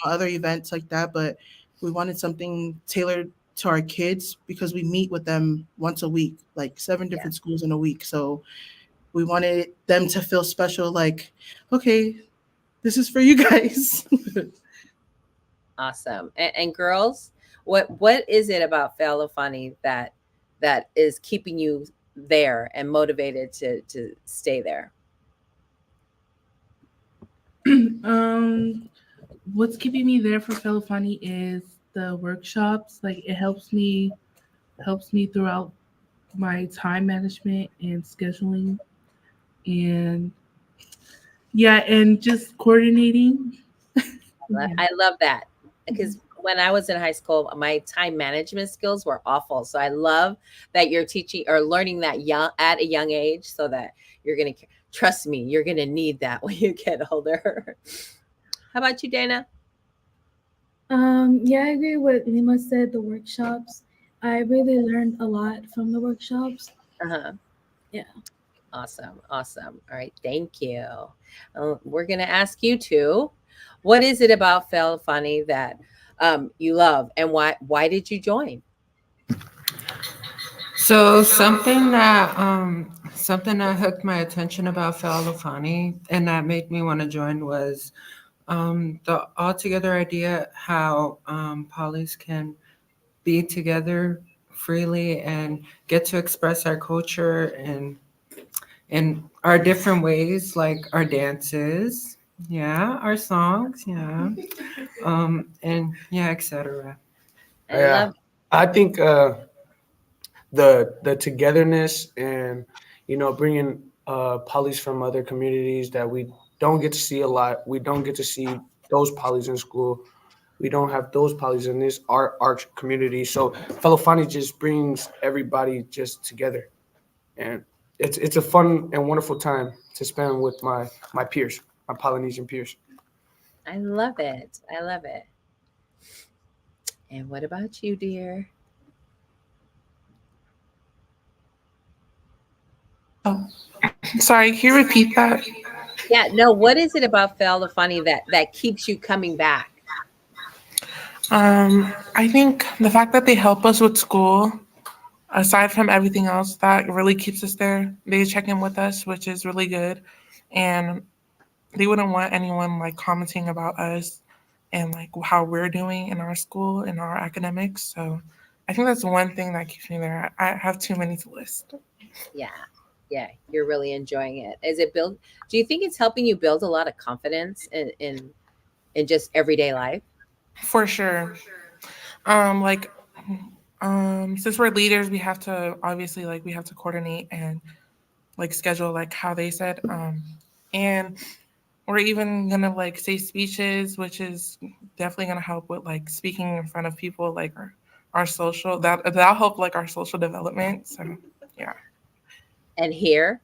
[SPEAKER 8] other events like that, but we wanted something tailored to our kids because we meet with them once a week, like 7 different schools in a week. So we wanted them to feel special, like, okay, this is for you guys.
[SPEAKER 5] Awesome. And girls, what is it about Fealofani that is keeping you there and motivated to stay there?
[SPEAKER 12] What's keeping me there for Fealofani is the workshops. Like it helps me throughout my time management and scheduling, and and just coordinating.
[SPEAKER 5] I love that because when I was in high school, my time management skills were awful. So I love that you're teaching or learning that at a young age, so that you're gonna trust me. You're gonna need that when you get older. How about you, Dana?
[SPEAKER 13] Yeah, I agree with what Lima said. The workshops, I really learned a lot from the workshops. Yeah.
[SPEAKER 5] Awesome. All right. Thank you. We're going to ask you two, what is it about Fealofani that you love, and why did you join?
[SPEAKER 11] So something that hooked my attention about Fealofani and that made me want to join was the altogether idea how polys can be together freely and get to express our culture and in our different ways, like our dances, our songs, and etc.
[SPEAKER 10] I think the togetherness and bringing polys from other communities that we don't get to see a lot. We don't get to see those polys in school. We don't have those polys in this art community. So Fealofani just brings everybody just together, and it's a fun and wonderful time to spend with my peers, my Polynesian peers.
[SPEAKER 5] I love it. And what about you, dear?
[SPEAKER 14] Oh, sorry. Can you repeat that?
[SPEAKER 5] Yeah. No. What is it about Fealofani that keeps you coming back?
[SPEAKER 14] I think the fact that they help us with school, aside from everything else, that really keeps us there. They check in with us, which is really good, and they wouldn't want anyone like commenting about us and like how we're doing in our school and our academics. So I think that's one thing that keeps me there. I have too many to list.
[SPEAKER 5] Yeah, you're really enjoying it. Do you think it's helping you build a lot of confidence in just everyday life?
[SPEAKER 14] For sure. Like since we're leaders, we have to obviously like we have to coordinate and like schedule like how they said. And we're even gonna like say speeches, which is definitely gonna help with like speaking in front of people, like our social that'll help like our social development. So yeah.
[SPEAKER 5] And here,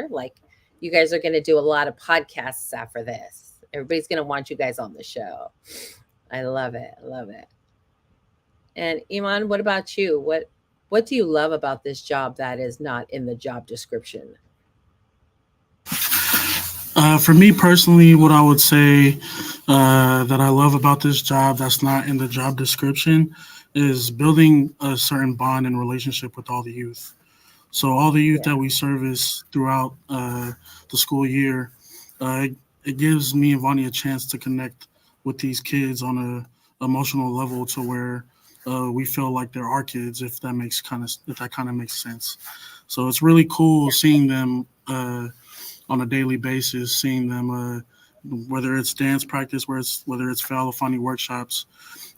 [SPEAKER 5] like you guys are going to do a lot of podcasts after this. Everybody's going to want you guys on the show. I love it. And Iman, what about you? What do you love about this job that is not in the job description?
[SPEAKER 9] For me personally, what I would say that I love about this job that's not in the job description is building a certain bond and relationship with all the youth. So all the youth
[SPEAKER 5] Yeah.
[SPEAKER 9] that we service throughout the school year, it gives me and Vonnie a chance to connect with these kids on a emotional level to where we feel like they're our kids, if that kind of makes sense. So it's really cool seeing them on a daily basis, seeing them whether it's dance practice, whether it's Fealofani workshops.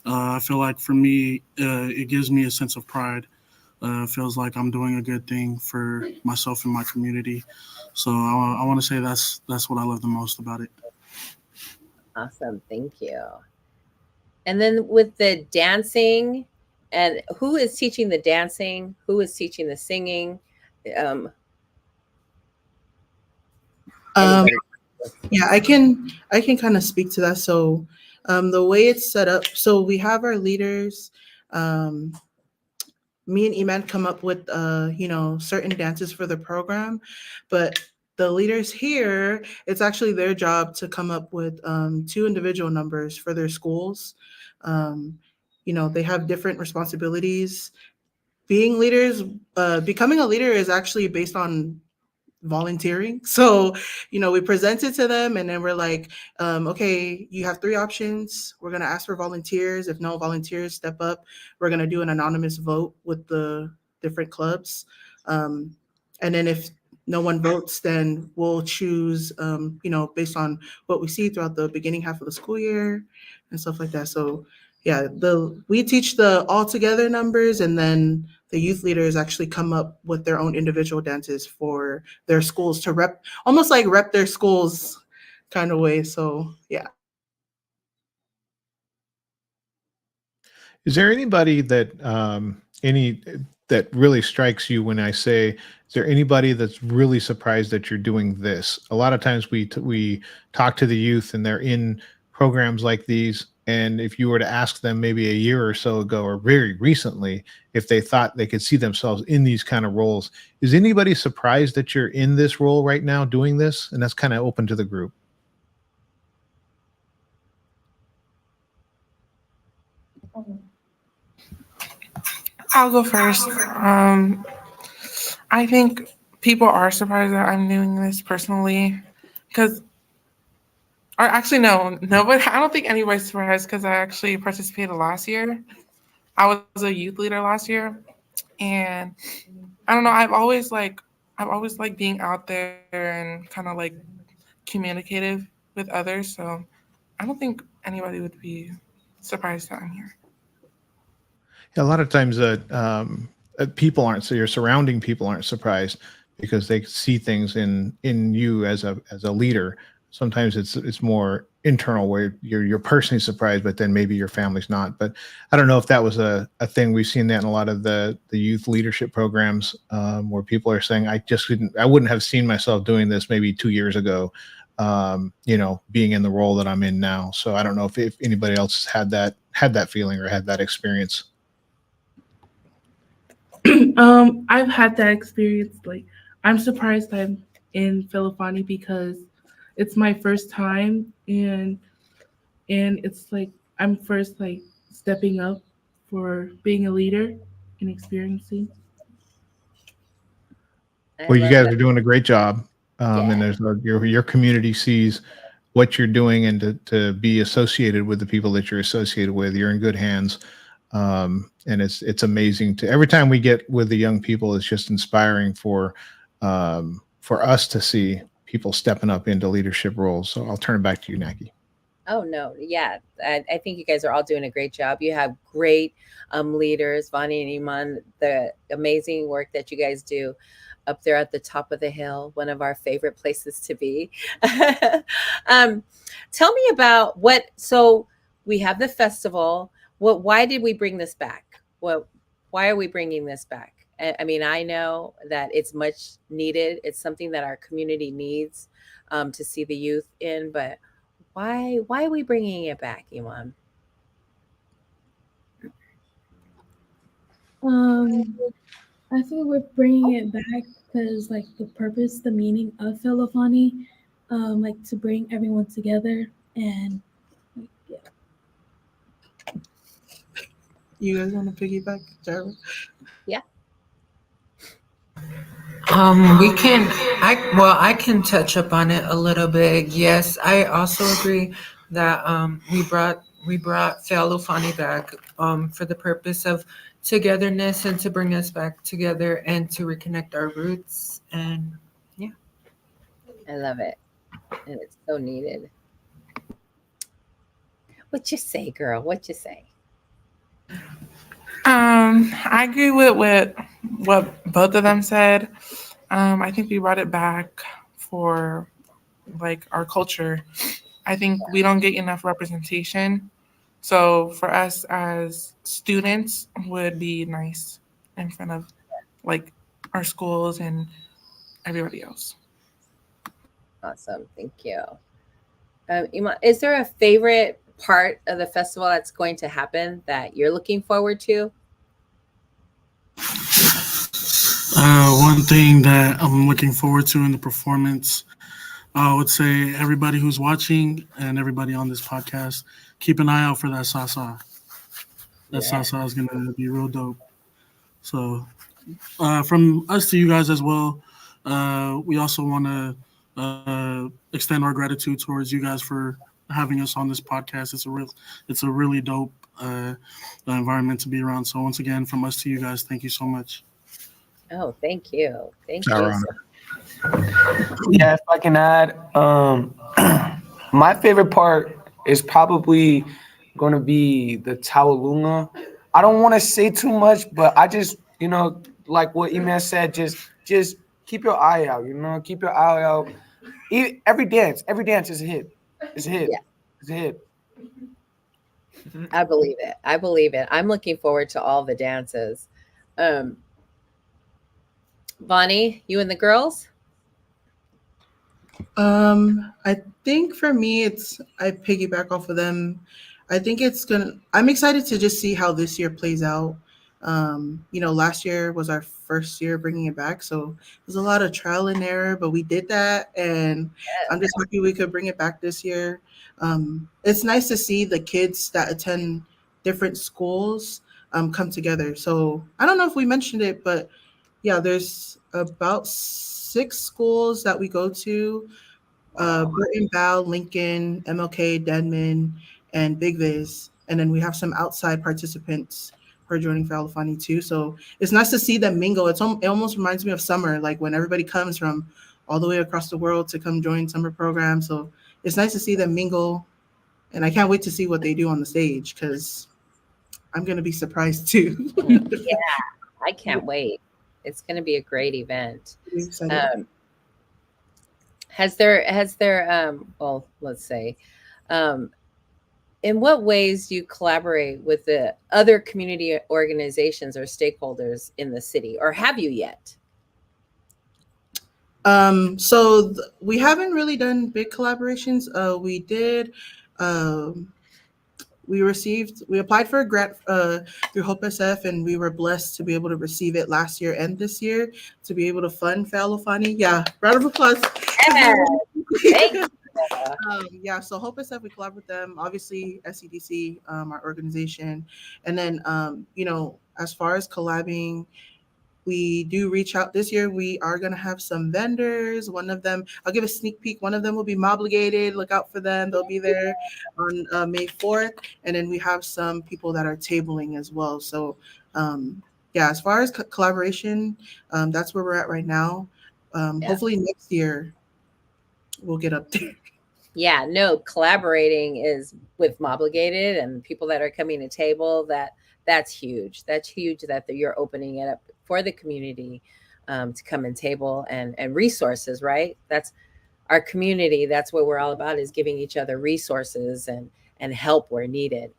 [SPEAKER 9] I feel like for me, it gives me a sense of pride. Feels like I'm doing a good thing for myself and my community. So I want to say that's what I love the most about it.
[SPEAKER 5] Awesome. Thank you. And then with the dancing, and who is teaching the dancing? Who is teaching the singing? Um,
[SPEAKER 8] Um,
[SPEAKER 5] anybody?
[SPEAKER 8] yeah, I can kind of speak to that. So, the way it's set up, so we have our leaders. Um, Me and Iman come up with certain dances for the program, but the leaders here, it's actually their job to come up with two individual numbers for their schools. Um, they have different responsibilities. Being leaders, becoming a leader is actually based on volunteering. So, we present it to them and then we're like, okay, you have three options. We're going to ask for volunteers. If no volunteers step up, we're going to do an anonymous vote with the different clubs. And then if no one votes, then we'll choose, based on what we see throughout the beginning half of the school year and stuff like that. So, yeah, we teach the all together numbers, and then the youth leaders actually come up with their own individual dances for their schools to rep, almost like rep their schools kind of way. So yeah.
[SPEAKER 4] Is there anybody that really strikes you when I say, is there anybody that's really surprised that you're doing this? A lot of times we talk to the youth and they're in programs like these, and if you were to ask them maybe a year or so ago or very recently if they thought they could see themselves in these kind of roles, is anybody surprised that you're in this role right now doing this? And that's kind of open to the group.
[SPEAKER 14] I'll go first. I think people are surprised that I'm doing this personally, because, or actually, no, but I don't think anybody's surprised because I actually participated last year. I was a youth leader last year, and I don't know. I've always being out there and kind of like communicative with others. So I don't think anybody would be surprised that I'm here.
[SPEAKER 4] A lot of times, people aren't, so your surrounding people aren't surprised because they see things in you as a leader. Sometimes it's more internal where you're personally surprised, but then maybe your family's not. But I don't know if that was a thing. We've seen that in a lot of the youth leadership programs, where people are saying, I wouldn't have seen myself doing this maybe 2 years ago, being in the role that I'm in now. So I don't know if anybody else had that feeling or had that experience.
[SPEAKER 12] I've had that experience. Like, I'm surprised I'm in Fealofani because it's my first time, and it's like I'm first like stepping up for being a leader and experiencing.
[SPEAKER 4] Well, you
[SPEAKER 5] love
[SPEAKER 4] guys
[SPEAKER 5] that.
[SPEAKER 4] are doing a great job, and
[SPEAKER 5] Yeah.
[SPEAKER 4] your community sees what you're doing, and to be associated with the people that you're associated with, you're in good hands. And it's amazing to every time we get with the young people, it's just inspiring for us to see people stepping up into leadership roles. So I'll turn it back to you, Naki.
[SPEAKER 5] Oh no, yeah. I think you guys are all doing a great job. You have great leaders, Vonnie and Iman, the amazing work that you guys do up there at the top of the hill, one of our favorite places to be. um, Tell me about so we have the festival. Why did we bring this back? Why are we bringing this back? I mean, I know that it's much needed. It's something that our community needs, to see the youth in, but why are we bringing it back, Iman?
[SPEAKER 13] I think we're bringing it back because, like, the purpose, the meaning of Fealofani, like to bring everyone together and, like, yeah.
[SPEAKER 8] You guys want to piggyback, Jarvis?
[SPEAKER 5] Yeah.
[SPEAKER 11] I can touch up on it a little bit. Yes, I also agree that we brought Fealofani back for the purpose of togetherness and to bring us back together and to reconnect our roots. And yeah.
[SPEAKER 5] I love it. And it's so needed. What you say, girl? What you say?
[SPEAKER 14] I agree with what both of them said. I think we brought it back for like our culture. I think we don't get enough representation. So for us as students would be nice in front of like our schools and everybody else.
[SPEAKER 5] Awesome. Thank you. Iman, is there a favorite part of the festival that's going to happen that you're looking forward to?
[SPEAKER 9] One thing that I'm looking forward to in the performance, I would say everybody who's watching and everybody on this podcast, keep an eye out for that Sasa. That Sasa is gonna be real dope. So, from us to you guys as well, we also want to extend our gratitude towards you guys for having us on this podcast. It's a really dope environment to be around. So once again, from us to you guys, thank you so much.
[SPEAKER 5] Oh, thank you. Thank you.
[SPEAKER 4] Our honor.
[SPEAKER 10] Yeah, if I can add, my favorite part is probably going to be the Tawalunga. I don't want to say too much, but I just, like what Iman said, just keep your eye out. Keep your eye out. Every dance is a hit. It's a hit.
[SPEAKER 5] Yeah.
[SPEAKER 10] It's a hit.
[SPEAKER 5] I believe it. I believe it. I'm looking forward to all the dances. Vonnie, you and the girls?
[SPEAKER 8] I think for me, I piggyback off of them. I think I'm excited to just see how this year plays out. Last year was our first year bringing it back, so there's a lot of trial and error, but we did that, and I'm just happy we could bring it back this year. It's nice to see the kids that attend different schools come together. So I don't know if we mentioned it, but yeah, there's about 6 schools that we go to. Burton, Bow, Lincoln, MLK, Denman, and Big Viz. And then we have some outside participants who are joining Fealofani too. So it's nice to see them mingle. It almost reminds me of summer, like when everybody comes from all the way across the world to come join summer programs. So it's nice to see them mingle. And I can't wait to see what they do on the stage because I'm going to be surprised too.
[SPEAKER 5] Yeah, I can't wait. It's going to be a great event. Has there well, let's say, in what ways do you collaborate with the other community organizations or stakeholders in the city, or have you yet?
[SPEAKER 8] We haven't really done big collaborations. We did. We applied for a grant through Hope SF, and we were blessed to be able to receive it last year and this year to be able to fund Fealofani. Yeah, round of applause. So Hope SF, we collab with them. Obviously, SCDC, our organization, and then as far as collabing, we do reach out this year. We are going to have some vendors. One of them, I'll give a sneak peek. One of them will be Mobligated. Look out for them. They'll be there on May 4th. And then we have some people that are tabling as well. So, as far as collaboration, that's where we're at right now. Hopefully next year we'll get up there.
[SPEAKER 5] Yeah, no, collaborating is with Mobligated and people that are coming to table. That's huge. That's huge that you're opening it up for the community to come and table and resources, right? That's our community. That's what we're all about, is giving each other resources and help where needed.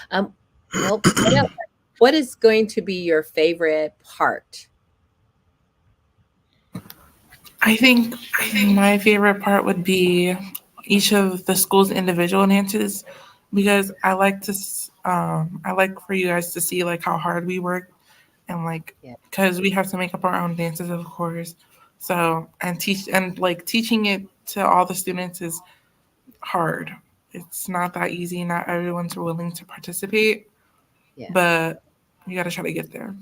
[SPEAKER 5] What is going to be your favorite part?
[SPEAKER 14] I think my favorite part would be each of the school's individual dances, because I like to I like for you guys to see like how hard we work and like because we have to make up our own dances, of course. So and teaching it to all the students is hard. It's not that easy. Not everyone's willing to participate, but you got to try to get there.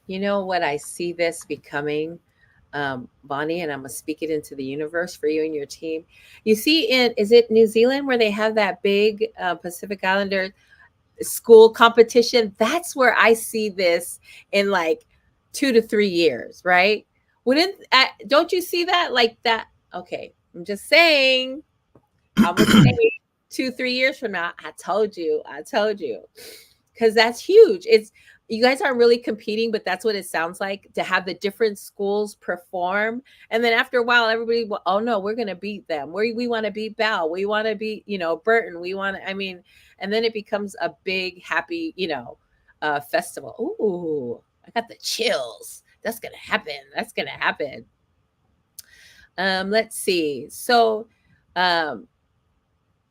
[SPEAKER 5] You know what I see this becoming, Vonnie, and I'm gonna speak it into the universe for you and your team. You see, is it New Zealand where they have that big Pacific Islander school competition? That's where I see this in like 2 to 3 years, right? Don't you see that like that? Okay, I'm just saying. I'm gonna say 2-3 years from now. I told you, because that's huge. It's you guys aren't really competing, but that's what it sounds like to have the different schools perform. And then after a while, everybody, oh no, we're going to beat them. We want to beat Bell. We want to beat, Burton. And then it becomes a big, happy, festival. Ooh, I got the chills. That's going to happen. Let's see. So,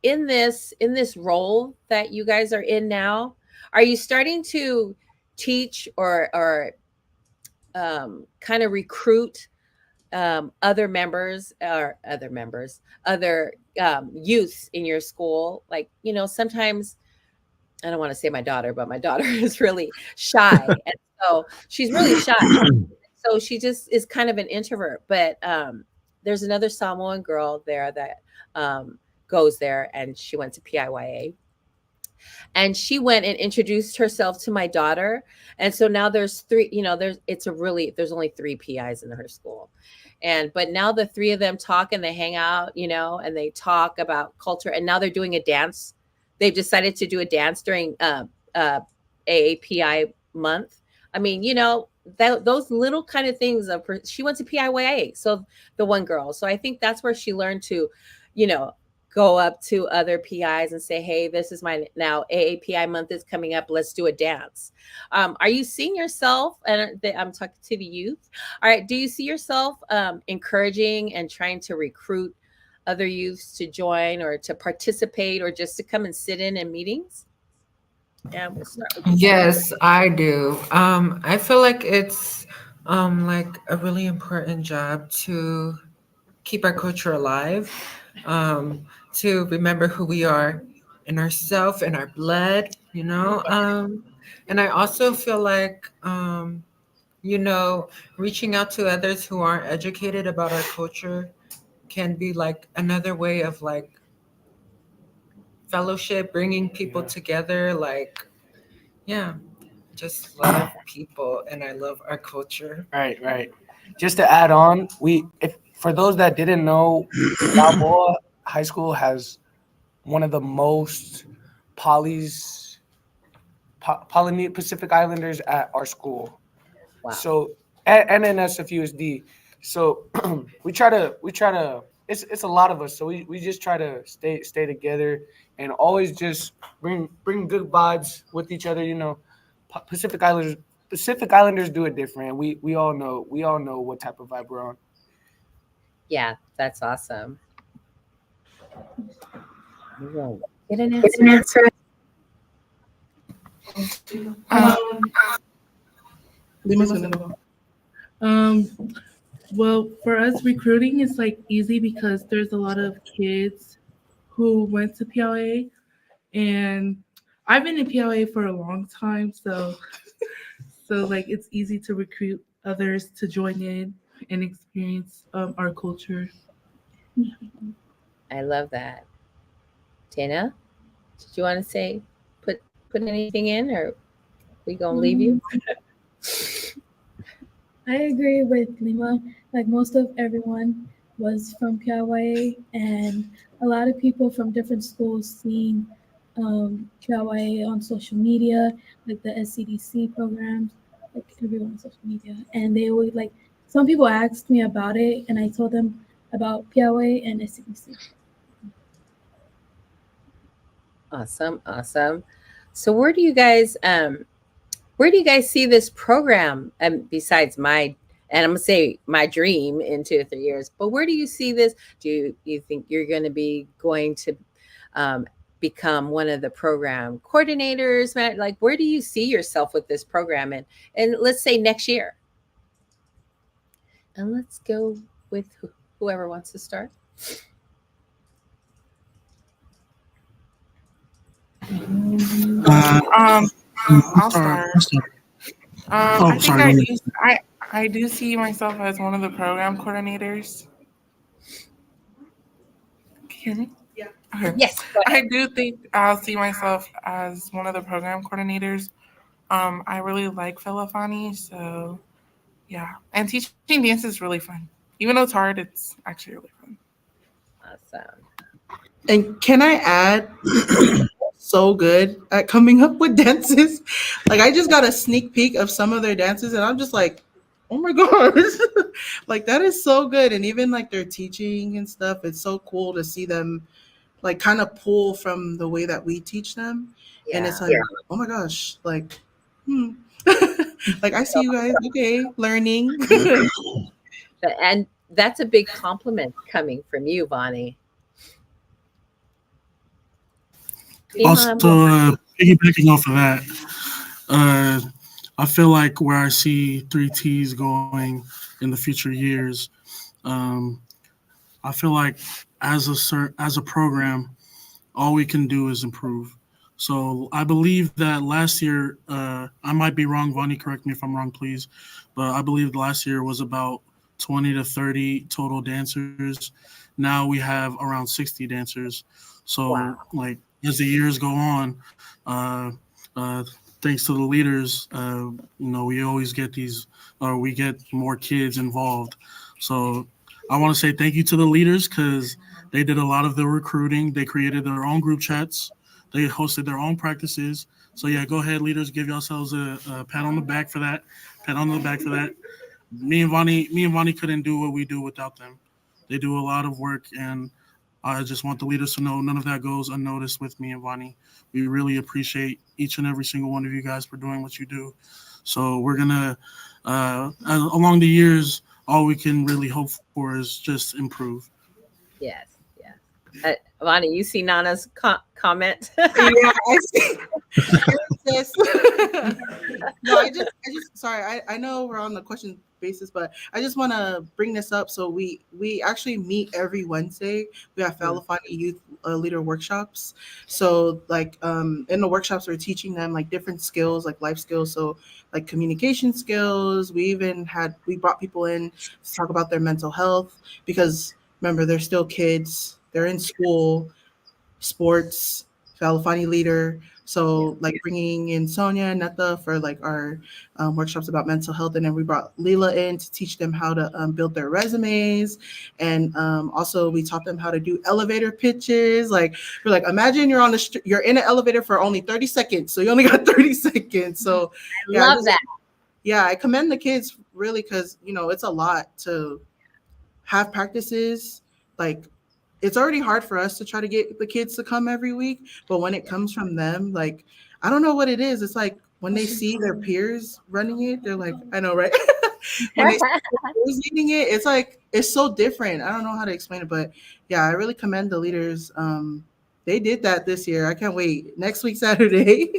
[SPEAKER 5] in this role that you guys are in now, are you starting to teach or kind of recruit other youths in your school? Like, sometimes, I don't want to say my daughter, but my daughter is really shy. And so she's really shy. So she just is kind of an introvert. But there's another Samoan girl there that goes there, and she went to PIYA. And she went and introduced herself to my daughter. And so now there's three, there's only 3 PIs in her school. But now the 3 of them talk and they hang out, and they talk about culture. And now they're doing a dance. They've decided to do a dance during AAPI month. I mean, those little kind of things. She went to PIYA, so the one girl. So I think that's where she learned to, go up to other PIs and say, hey, this is now AAPI month is coming up. Let's do a dance. Are you seeing yourself, and I'm talking to the youth. All right. Do you see yourself encouraging and trying to recruit other youths to join or to participate or just to come and sit in meetings? Yeah, we'll start with you.
[SPEAKER 11] Yes, I do. I feel like it's like a really important job to keep our culture alive, to remember who we are in ourself and our blood, and I also feel like, reaching out to others who aren't educated about our culture can be like another way of like fellowship, bringing people together. Like, just love people and I love our culture.
[SPEAKER 10] Right. Just to add on, for those that didn't know, Balboa High School has one of the most Polynesian Pacific Islanders at our school. Wow. So and in SFUSD. So we try to it's a lot of us. So we just try to stay together and always just bring good vibes with each other. Pacific Islanders do it different. We all know what type of vibe we're on.
[SPEAKER 5] Yeah, that's awesome.
[SPEAKER 7] Get an answer.
[SPEAKER 12] Well, for us, recruiting is like easy because there's a lot of kids who went to PLA, and I've been in PLA for a long time, so like it's easy to recruit others to join in and experience our culture.
[SPEAKER 5] I love that. Tina, did you want to say put anything in, or we gonna leave you?
[SPEAKER 13] I agree with Lima. Like most of everyone was from PIYA, and a lot of people from different schools seen PIYA on social media, like the SCDC programs, like everyone on social media. And they always some people asked me about it, and I told them about PIYA and SCDC.
[SPEAKER 5] Awesome. So where do you guys see this program? Besides and I'm gonna say my dream in 2 or 3 years, but where do you see this? Do you think you're going to be going to become one of the program coordinators? Like, where do you see yourself with this program? And let's say next year. And let's go with whoever wants to start.
[SPEAKER 14] I'll start. I think
[SPEAKER 9] sorry.
[SPEAKER 14] I do see myself as one of the program coordinators. Can you hear me?
[SPEAKER 8] Yeah.
[SPEAKER 14] Okay.
[SPEAKER 5] Yes.
[SPEAKER 14] I do think I'll see myself as one of the program coordinators. I really like Fealofani, so yeah. And teaching dance is really fun. Even though it's hard, it's actually really fun.
[SPEAKER 5] Awesome.
[SPEAKER 8] And can I add, so good at coming up with dances. Like I just got a sneak peek of some of their dances, and I'm just like, oh my gosh, like that is so good. And even like their teaching and stuff, it's so cool to see them like kind of pull from the way that we teach them. And it's like, oh my gosh, like, like I see you guys, okay, learning.
[SPEAKER 5] And that's a big compliment coming from you, Vonnie.
[SPEAKER 9] Also, piggybacking off of that, I feel like where I see 3Ts going in the future years, I feel like as a program, all we can do is improve. So I believe that last year, I might be wrong, Vonnie, correct me if I'm wrong, please, but I believe last year was about 20 to 30 total dancers. Now we have around 60 dancers. So like as the years go on, thanks to the leaders, we always get we get more kids involved. So I want to say thank you to the leaders because they did a lot of the recruiting. They created their own group chats. They hosted their own practices. So yeah, go ahead, leaders, give yourselves a pat on the back for that. Pat on the back for that. Me and Vonnie couldn't do what we do without them. They do a lot of work, and I just want the leaders to know none of that goes unnoticed with me and Vonnie. We really appreciate each and every single one of you guys for doing what you do. So we're gonna, along the years, all we can really hope for is just improve.
[SPEAKER 5] Yes. Vonnie, you see Nana's comment?
[SPEAKER 8] Yeah, I see. No, I just sorry. I know we're on the question basis, but I just want to bring this up. So we actually meet every Wednesday. We have Fealofani Youth Leader workshops. So like in the workshops, we're teaching them like different skills, like life skills. So like communication skills. We brought people in to talk about their mental health because remember they're still kids. They're in school, sports, Fealofani leader. So like bringing in Sonia and Netta for like our workshops about mental health. And then we brought Leela in to teach them how to build their resumes. And also we taught them how to do elevator pitches. Like we're like, imagine you're you're in an elevator for only 30 seconds. So you only got 30 seconds. So
[SPEAKER 5] I love that.
[SPEAKER 8] Yeah, I commend the kids really because, it's a lot to have practices. Like it's already hard for us to try to get the kids to come every week, but when it comes from them, like I don't know what it is. It's like when they see their peers running it, they're like, I know, right? When they see their peers leading it, it's like it's so different. I don't know how to explain it, but yeah, I really commend the leaders. They did that this year. I can't wait. Next week Saturday.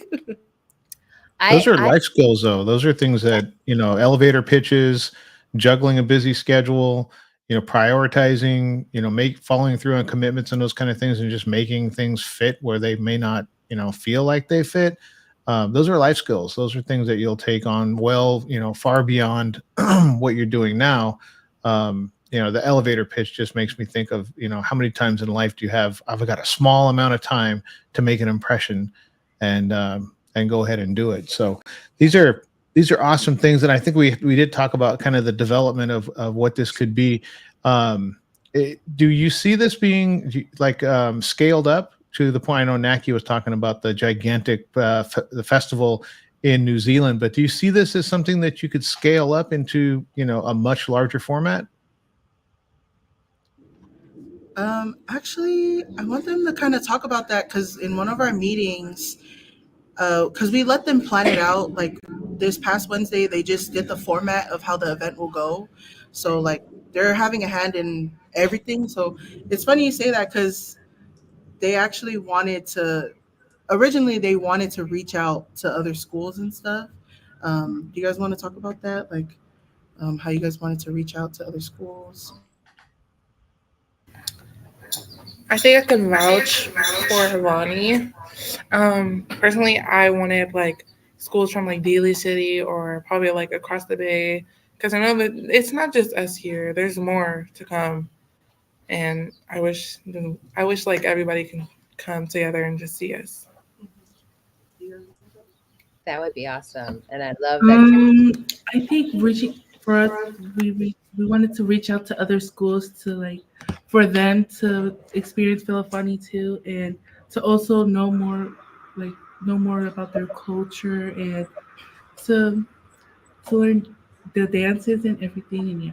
[SPEAKER 4] Those are life skills, though. Those are things that elevator pitches, juggling a busy schedule. Prioritizing, following through on commitments and those kind of things and just making things fit where they may not, feel like they fit. Those are life skills. Those are things that you'll take on far beyond what you're doing now. The elevator pitch just makes me think of, how many times in life do you have, I've got a small amount of time to make an impression and go ahead and do it. So these are awesome things. And I think we did talk about kind of the development of what this could be. Do you see this being like scaled up to the point? I know Naki was talking about the gigantic the festival in New Zealand, but do you see this as something that you could scale up into, a much larger format?
[SPEAKER 8] Actually, I want them to kind of talk about that because in one of our meetings, because we let them plan it out. Like this past Wednesday, they just did the format of how the event will go. So like they're having a hand in everything. So it's funny you say that because they actually wanted to. Originally, they wanted to reach out to other schools and stuff. Do you guys want to talk about that? Like, how you guys wanted to reach out to other schools?
[SPEAKER 14] I think I can vouch for Vonnie. Personally, I wanted like schools from like Daly City or probably like across the bay, because I know that it's not just us here. There's more to come, and I wish like everybody can come together and just see us.
[SPEAKER 5] That would be awesome, and I love that.
[SPEAKER 12] I think reaching for us, we wanted to reach out to other schools to like for them to experience Fealofani too, and to also know more about their culture and to learn the dances and everything. And yeah.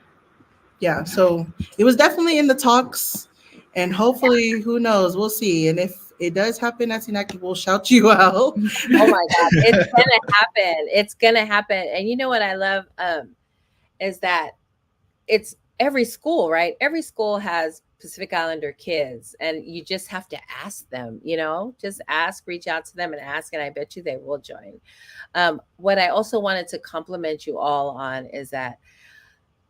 [SPEAKER 8] Yeah, so it was definitely in the talks, and hopefully, who knows, we'll see. And if it does happen at Sinaki, we'll shout you out.
[SPEAKER 5] Oh my God, it's gonna happen. It's gonna happen. And you know what I love is that it's every school, right? Every school has Pacific Islander kids, and you just have to ask them. Just ask, reach out to them, and ask, and I bet you they will join. What I also wanted to compliment you all on is that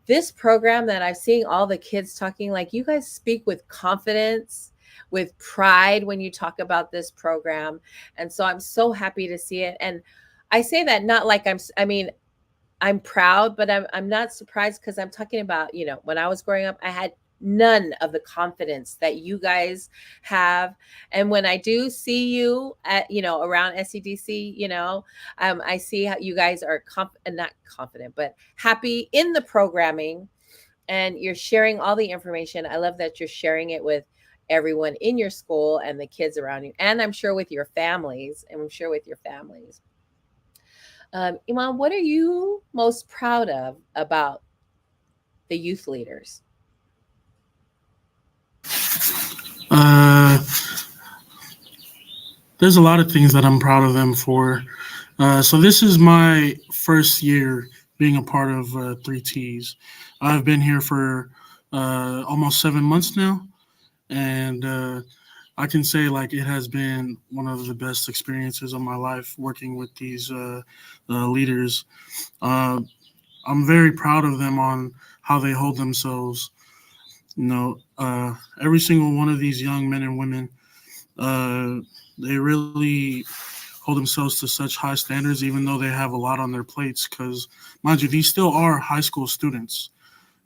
[SPEAKER 5] this program that I've seen all the kids talking, like you guys speak with confidence, with pride when you talk about this program. And so I'm so happy to see it. And I say that not like I'm proud, but I'm not surprised, because I'm talking about, when I was growing up, I had none of the confidence that you guys have. And when I do see you at, around SCDC, I see how you guys are not confident, but happy in the programming, and you're sharing all the information. I love that you're sharing it with everyone in your school and the kids around you. And I'm sure with your families, Iman, what are you most proud of about the youth leaders?
[SPEAKER 9] There's a lot of things that I'm proud of them for. So this is my first year being a part of 3Ts. I've been here for almost 7 months now, and I can say like it has been one of the best experiences of my life working with these leaders. I'm very proud of them on how they hold themselves. Every single one of these young men and women, they really hold themselves to such high standards, even though they have a lot on their plates. Because, mind you, these still are high school students.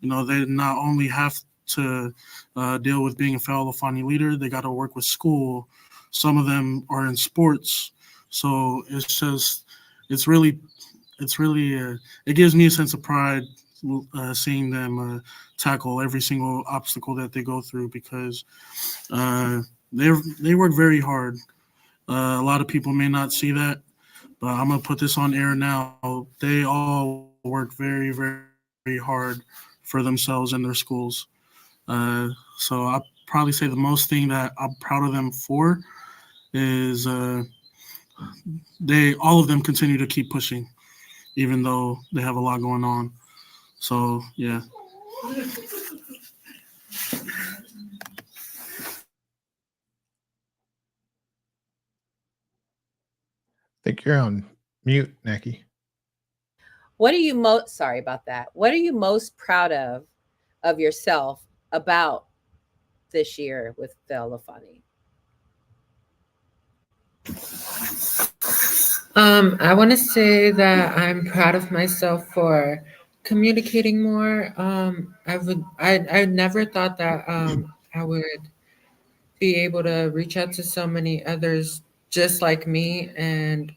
[SPEAKER 9] They not only have to deal with being a Fealofani leader, they got to work with school. Some of them are in sports. So it gives me a sense of pride seeing them tackle every single obstacle that they go through, because they work very hard. A lot of people may not see that, but I'm going to put this on air now. They all work very, very hard for themselves and their schools. So I'll probably say the most thing that I'm proud of them for is all of them continue to keep pushing, even though they have a lot going on. So, yeah.
[SPEAKER 4] I think you're on mute, Neki.
[SPEAKER 5] What are you sorry about that. What are you most proud of yourself about this year with Fealofani?
[SPEAKER 11] I want to say that I'm proud of myself for communicating more. I never thought that I would be able to reach out to so many others just like me and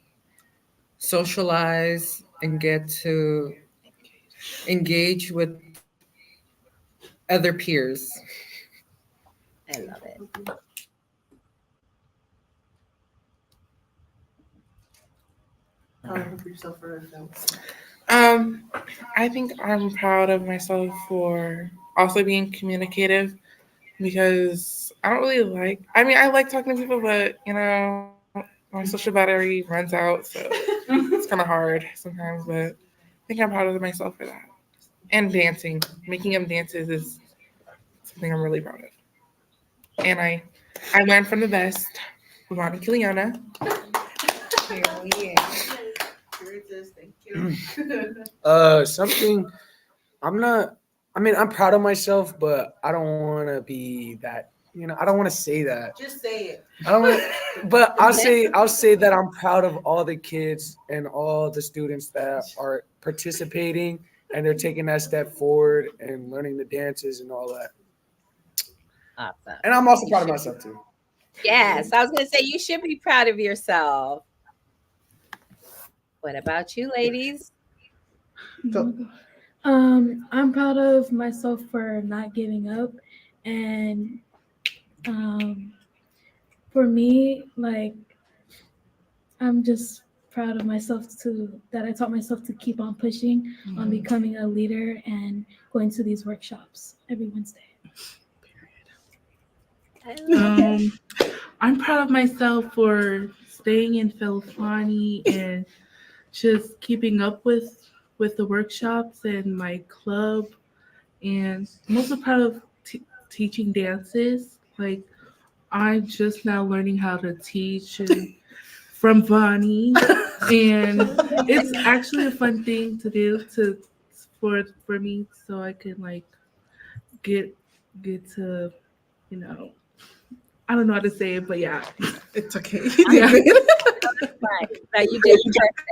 [SPEAKER 11] socialize and get to engage with other peers.
[SPEAKER 5] I love it.
[SPEAKER 14] I think I'm proud of myself for also being communicative, because I don't really I like talking to people, but my social battery runs out, so it's kind of hard sometimes, but I think I'm proud of myself for that. And dancing, making them dances is something I'm really proud of. And I I learned from the best, Vonnie Kiliona.
[SPEAKER 10] Something I'm proud of myself, but I don't want to be that, I don't want to say that.
[SPEAKER 8] Just say it.
[SPEAKER 10] I don't want but I'll say that I'm proud of all the kids and all the students that are participating and they're taking that step forward and learning the dances and all that.
[SPEAKER 5] Awesome.
[SPEAKER 10] And I'm also proud of myself too.
[SPEAKER 5] Yes, I was going to say you should be proud of yourself. What about you, ladies?
[SPEAKER 13] I'm proud of myself for not giving up, and for me, like, I'm just proud of myself that I taught myself to keep on pushing on becoming a leader and going to these workshops every Wednesday.
[SPEAKER 12] I'm proud of myself for staying in Fealofani and just keeping up with the workshops and my club, and I'm also proud of teaching dances. Like, I'm just now learning how to teach from Vonnie, and it's actually a fun thing to do for me, so I can like get to, you know, I don't know how to say it, but yeah,
[SPEAKER 8] it's okay.
[SPEAKER 5] Yeah. That you did perfect.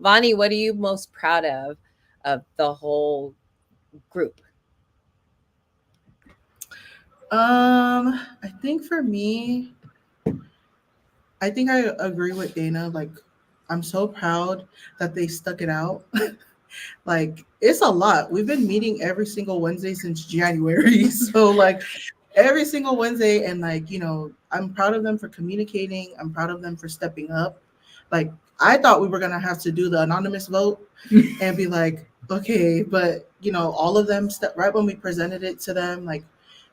[SPEAKER 5] Vonnie, what are you most proud of the whole group?
[SPEAKER 8] I think for me, I think I agree with Dana. Like, I'm so proud that they stuck it out. Like, it's a lot. We've been meeting every single Wednesday since January. So, like, every single Wednesday. And, like, I'm proud of them for communicating. I'm proud of them for stepping up. Like, I thought we were going to have to do the anonymous vote and be like, okay. But, all of them, right when we presented it to them, like,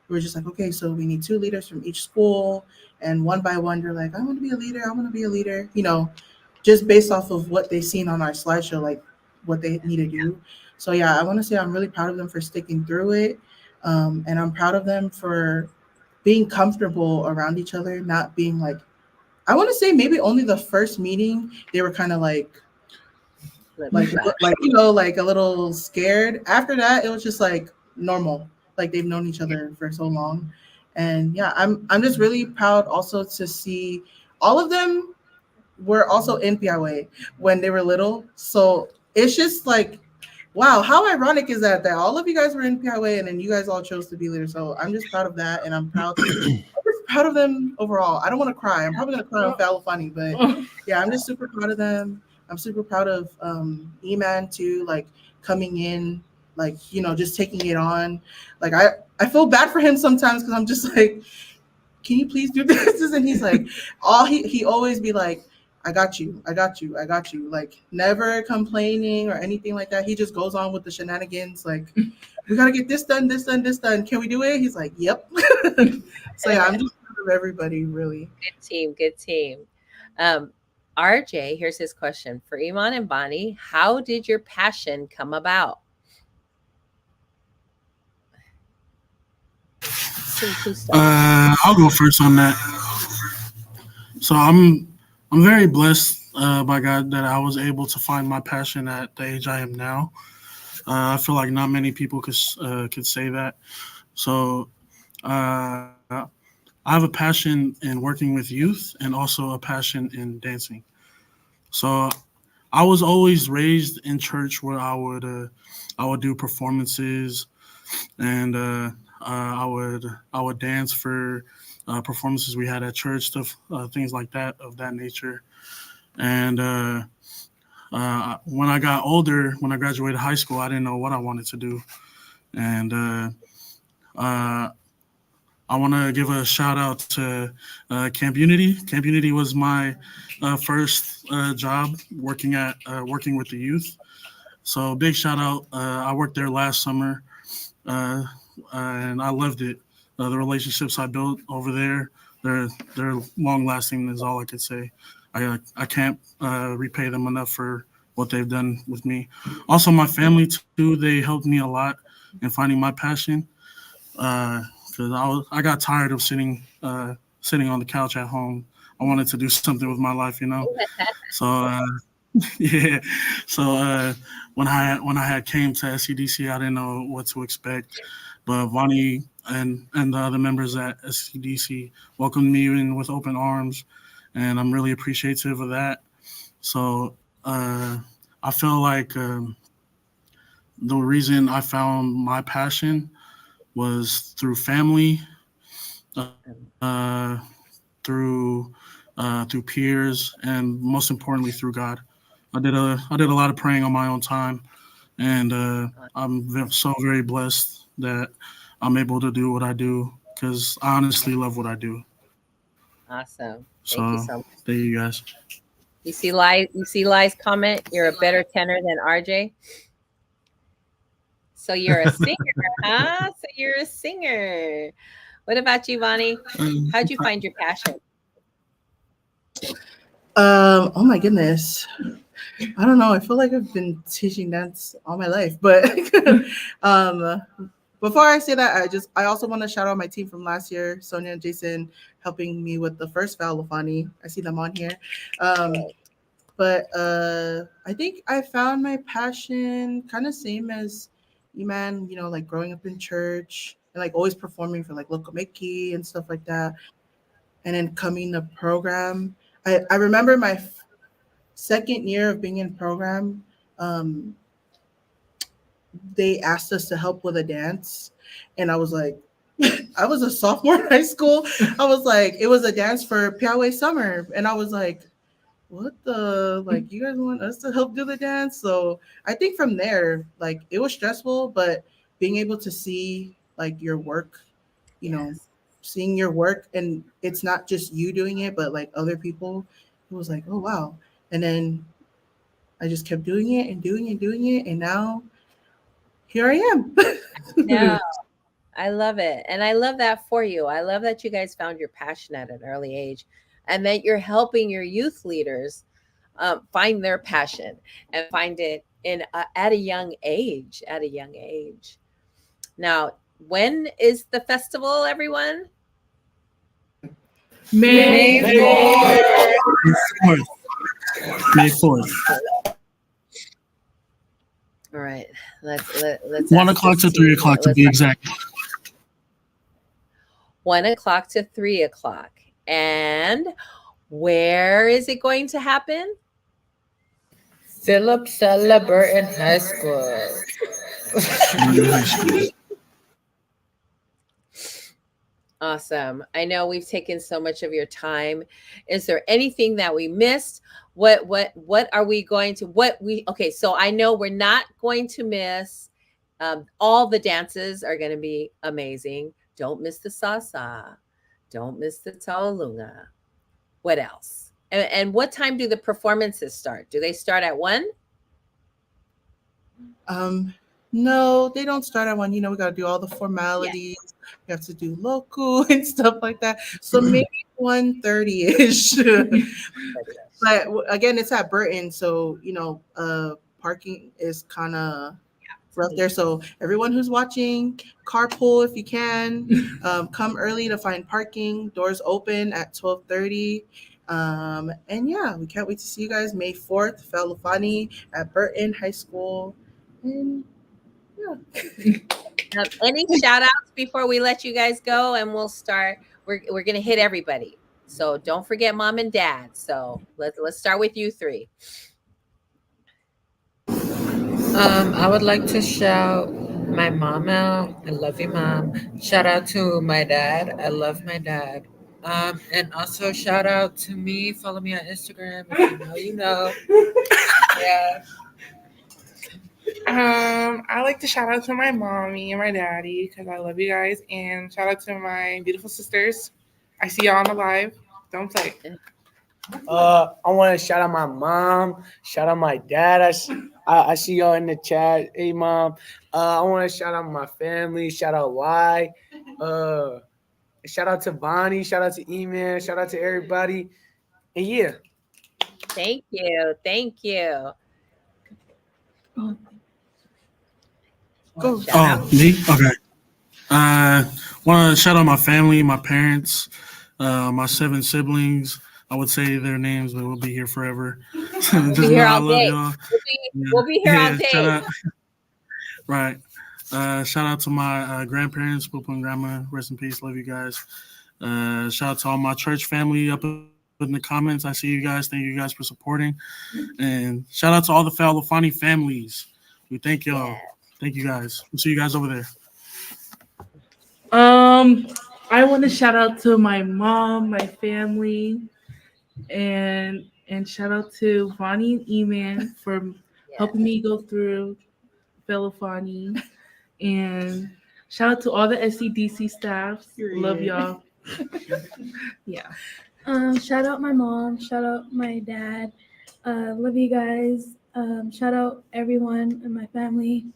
[SPEAKER 8] we were just like, okay, so we need 2 leaders from each school. And one by one, they're like, I want to be a leader. I want to be a leader. Just based off of what they've seen on our slideshow, like what they need to do. So yeah, I want to say I'm really proud of them for sticking through it. And I'm proud of them for being comfortable around each other, not being like, I want to say maybe only the first meeting, they were kind of like a little scared. After that, it was just like normal. Like they've known each other for so long. And yeah, I'm just really proud also to see all of them were also in PIA when they were little. So it's just like, wow, how ironic is that all of you guys were in PIA and then you guys all chose to be leaders. So I'm just proud of that, and I'm just proud of them overall. I don't want to cry. I'm probably gonna cry on Fealofani, but yeah, I'm just super proud of them. I'm super proud of E-Man too, like coming in, like, just taking it on. Like I feel bad for him sometimes because I'm just like, can you please do this? And he's like, he always be like, I got you. Like, never complaining or anything like that. He just goes on with the shenanigans. Like, we got to get this done. Can we do it? He's like, yep. So yeah, I'm just proud of everybody, really.
[SPEAKER 5] Good team. RJ, here's his question. For Iman and Vonnie, how did your passion come about?
[SPEAKER 9] I'll go first on that. So I'm very blessed by God that I was able to find my passion at the age I am now. I feel like not many people could say that. So I have a passion in working with youth and also a passion in dancing. So I was always raised in church where I would do performances, and I would dance for performances we had at church, stuff, things like that, of that nature. And when I got older, when I graduated high school, I didn't know what I wanted to do. And I want to give a shout out to Camp Unity. Camp Unity was my first job working with the youth. So big shout out. I worked there last summer, and I loved it. The relationships I built over there, they're long lasting, is all I could say. I can't repay them enough for what they've done with me. Also, my family too, they helped me a lot in finding my passion. Because because I got tired of sitting on the couch at home. I wanted to do something with my life, you know. So yeah. So when I had came to SCDC, I didn't know what to expect, but Vonnie and the other members at SCDC welcomed me in with open arms, and I'm really appreciative of that. So I feel like the reason I found my passion was through family, through peers, and most importantly through God. I did a lot of praying on my own time, and I'm so very blessed that I'm able to do what I do because I honestly love what I do.
[SPEAKER 5] Awesome.
[SPEAKER 9] So
[SPEAKER 5] Thank you so much.
[SPEAKER 9] there you guys.
[SPEAKER 5] You see Lai's comment? You're a better tenor than RJ. So you're a singer, huh? So you're a singer. What about you, Vonnie? How'd you find your passion?
[SPEAKER 8] Oh my goodness. I don't know. I feel like I've been teaching dance all my life, but before I say that, I also want to shout out my team from last year, Sonia and Jason, helping me with the first Fealofani. I see them on here. But I think I found my passion kind of same as Iman, you know, like growing up in church and like always performing for like local Mickey and stuff like that. And then coming to program. I remember my second year of being in program, they asked us to help with a dance. And I was like, I was a sophomore in high school. I was like, it was a dance for Piawe Summer. And I was like, what the, like, you guys want us to help do the dance? So I think from there, like, it was stressful, but being able to see like your work, you know, seeing your work, and it's not just you doing it, but like other people, it was like, oh wow. And then I just kept doing it and doing it and doing it, and now here I am.
[SPEAKER 5] No, I love it. And I love that for you. I love that you guys found your passion at an early age and that you're helping your youth leaders find their passion and find it at a young age, Now, when is the festival, everyone?
[SPEAKER 12] May
[SPEAKER 9] 4th. May 4th.
[SPEAKER 5] All right, let's
[SPEAKER 9] 1 o'clock to 3 o'clock to be exact.
[SPEAKER 5] 1 o'clock to 3 o'clock. And where is it going to happen?
[SPEAKER 11] Philip Stella Burton High School.
[SPEAKER 5] Awesome. I know we've taken so much of your time. Is there anything that we missed? What are we going to okay, so I know we're not going to miss all the dances are going to be amazing. Don't miss the salsa. Don't miss the taolunga. What else? And what time do the performances start? Do they start at 1?
[SPEAKER 8] No, they don't start at 1. You know, we got to do all the formalities. Yes. We have to do local and stuff like that. So maybe 1:30-ish. But again, it's at Burton, so you know, parking is kind of rough there. So everyone who's watching, carpool if you can. Come early to find parking. Doors open at 12:30. And yeah, we can't wait to see you guys May 4th, Fealofani at Burton High School. And yeah.
[SPEAKER 5] Any shout outs before we let you guys go, and we'll start. We're gonna hit everybody. So don't forget mom and dad. So let's start with you 3.
[SPEAKER 11] I would like to shout my mom out. I love you, Mom. Shout out to my dad. I love my dad. And also shout out to me. Follow me on Instagram. If you know, you know. Yeah.
[SPEAKER 14] I like to shout out to my mommy and my daddy because I love you guys, and shout out to my beautiful sisters. I see y'all on the live. Don't play.
[SPEAKER 10] I want to shout out my mom, shout out my dad. I see y'all in the chat. Hey, Mom. I want to shout out my family. Shout out Y. Shout out to Vonnie. Shout out to E-Man. Shout out to everybody. And yeah.
[SPEAKER 5] Thank you. Thank you.
[SPEAKER 9] Go. Oh, me? Okay. Want to shout out my family, my parents, my 7 siblings. I would say their names, but we'll be here forever. Just
[SPEAKER 5] We'll be
[SPEAKER 9] know
[SPEAKER 5] here
[SPEAKER 9] I
[SPEAKER 5] all
[SPEAKER 9] love
[SPEAKER 5] day.
[SPEAKER 9] y'all.
[SPEAKER 5] We'll be here all
[SPEAKER 9] Shout
[SPEAKER 5] day.
[SPEAKER 9] out, right. Shout out to my grandparents, Papa and Grandma. Rest in peace. Love you guys. Shout out to all my church family up in the comments. I see you guys. Thank you guys for supporting. And shout out to all the Fealofani families. We thank y'all.
[SPEAKER 5] Yeah.
[SPEAKER 9] Thank you guys. We'll see you guys over there.
[SPEAKER 12] I want to shout out to my mom, my family, and shout out to Vonnie and Eman for helping me go through Fealofani, and shout out to all the SCDC staff. Love y'all. Yeah.
[SPEAKER 13] Shout out my mom. Shout out my dad. Love you guys. Shout out everyone in my family.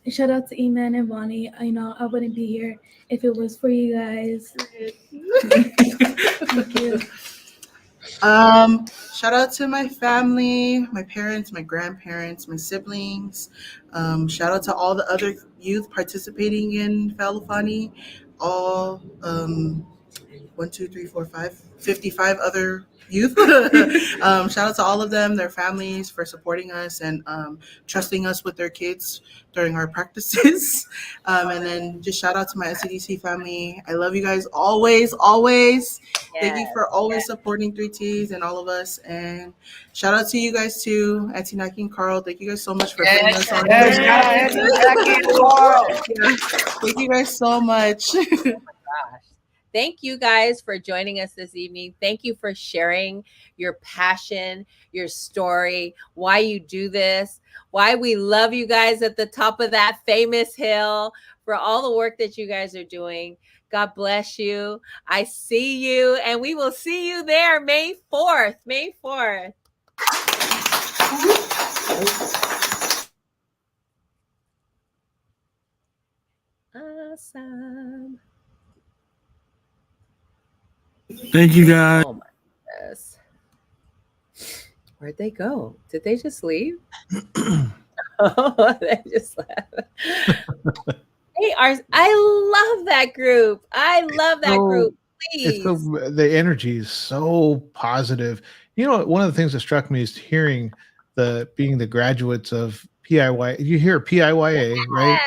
[SPEAKER 13] Shout out to Eman and Vonnie. I know I wouldn't be here if it was for you guys. Thank you.
[SPEAKER 8] Shout out to my family, my parents, my grandparents, my siblings. Shout out to all the other youth participating in Fealofani. All 55 other youth. Shout out to all of them, their families, for supporting us and trusting us with their kids during our practices. And then just shout out to my SCDC family. I love you guys always. Thank you for always supporting 3Ts and all of us. And shout out to you guys too, Auntie Naki and Carl. Thank you guys so much for putting us on. Thank you guys so much.
[SPEAKER 5] Gosh. Thank you guys for joining us this evening. Thank you for sharing your passion, your story, why you do this, why we love you guys at the top of that famous hill, for all the work that you guys are doing. God bless you. I see you, and we will see you there May 4th. May 4th. Awesome.
[SPEAKER 9] Thank you, guys.
[SPEAKER 5] Oh my goodness. Where'd they go? Did they just leave? Oh, they just left. Hey, I love that group. I love that group. Please.
[SPEAKER 4] The energy is so positive. You know, one of the things that struck me is hearing being the graduates of PIY. You hear PIYA, right?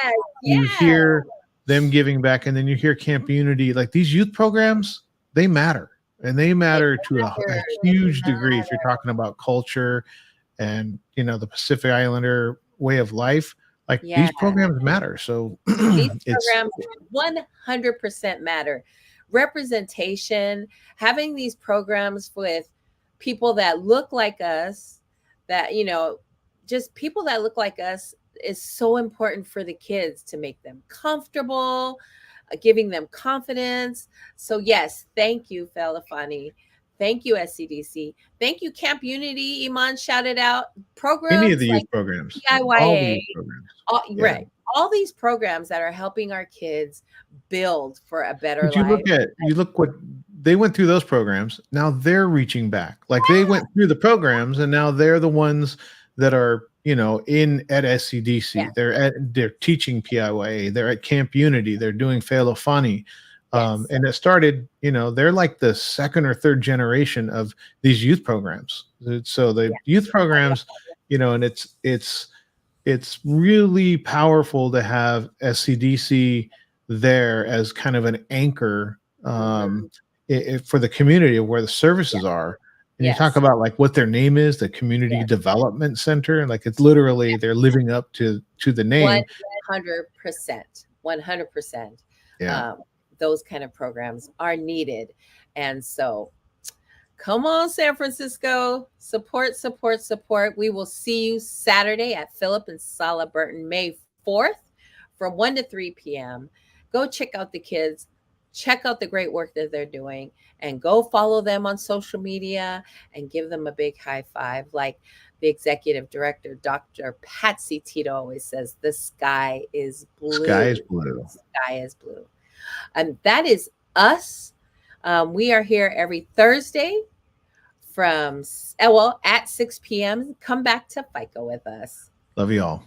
[SPEAKER 4] You hear them giving back, and then you hear Camp Unity. Like, these youth programs, they matter. And they matter to a huge degree if you're talking about culture and, you know, the Pacific Islander way of life. Like, these programs matter. So
[SPEAKER 5] these programs 100% matter. Representation, having these programs with people that look like us, that, you know, just people that look like us, is so important for the kids, to make them comfortable, giving them confidence. So yes, thank you, Fealofani. Thank you, SCDC. Thank you, Camp Unity. Iman shouted out programs.
[SPEAKER 4] Any of the
[SPEAKER 5] like
[SPEAKER 4] youth programs.
[SPEAKER 5] PIYA.
[SPEAKER 4] All the youth programs.
[SPEAKER 5] Right. All these programs that are helping our kids build for a better
[SPEAKER 4] But you look what they went through, those programs. Now they're reaching back. Like, they went through the programs, and now they're the ones that are, you know, at SCDC. They're teaching PIYA. They're at Camp Unity. They're doing Fealofani. And it started, you know, they're like the second or third generation of these youth programs. So the youth programs, you know, and it's really powerful to have SCDC there as kind of an anchor for the community of where the services are. And you talk about like what their name is, the Community Development Center, and like, it's literally they're living up to the name.
[SPEAKER 5] 100%. 100%.
[SPEAKER 4] Yeah.
[SPEAKER 5] Those kind of programs are needed. And so come on, San Francisco, support. We will see you Saturday at Philip and Sala Burton, May 4th from 1 to 3 p.m. Go check out the kids, check out the great work that they're doing, and go follow them on social media and give them a big high five. Like the executive director, Dr. Patsy Tito, always says, the sky is blue.
[SPEAKER 4] Sky is blue.
[SPEAKER 5] Sky is blue. And that is us. We are here every Thursday at 6 p.m. Come back to FICA with us.
[SPEAKER 4] Love you all.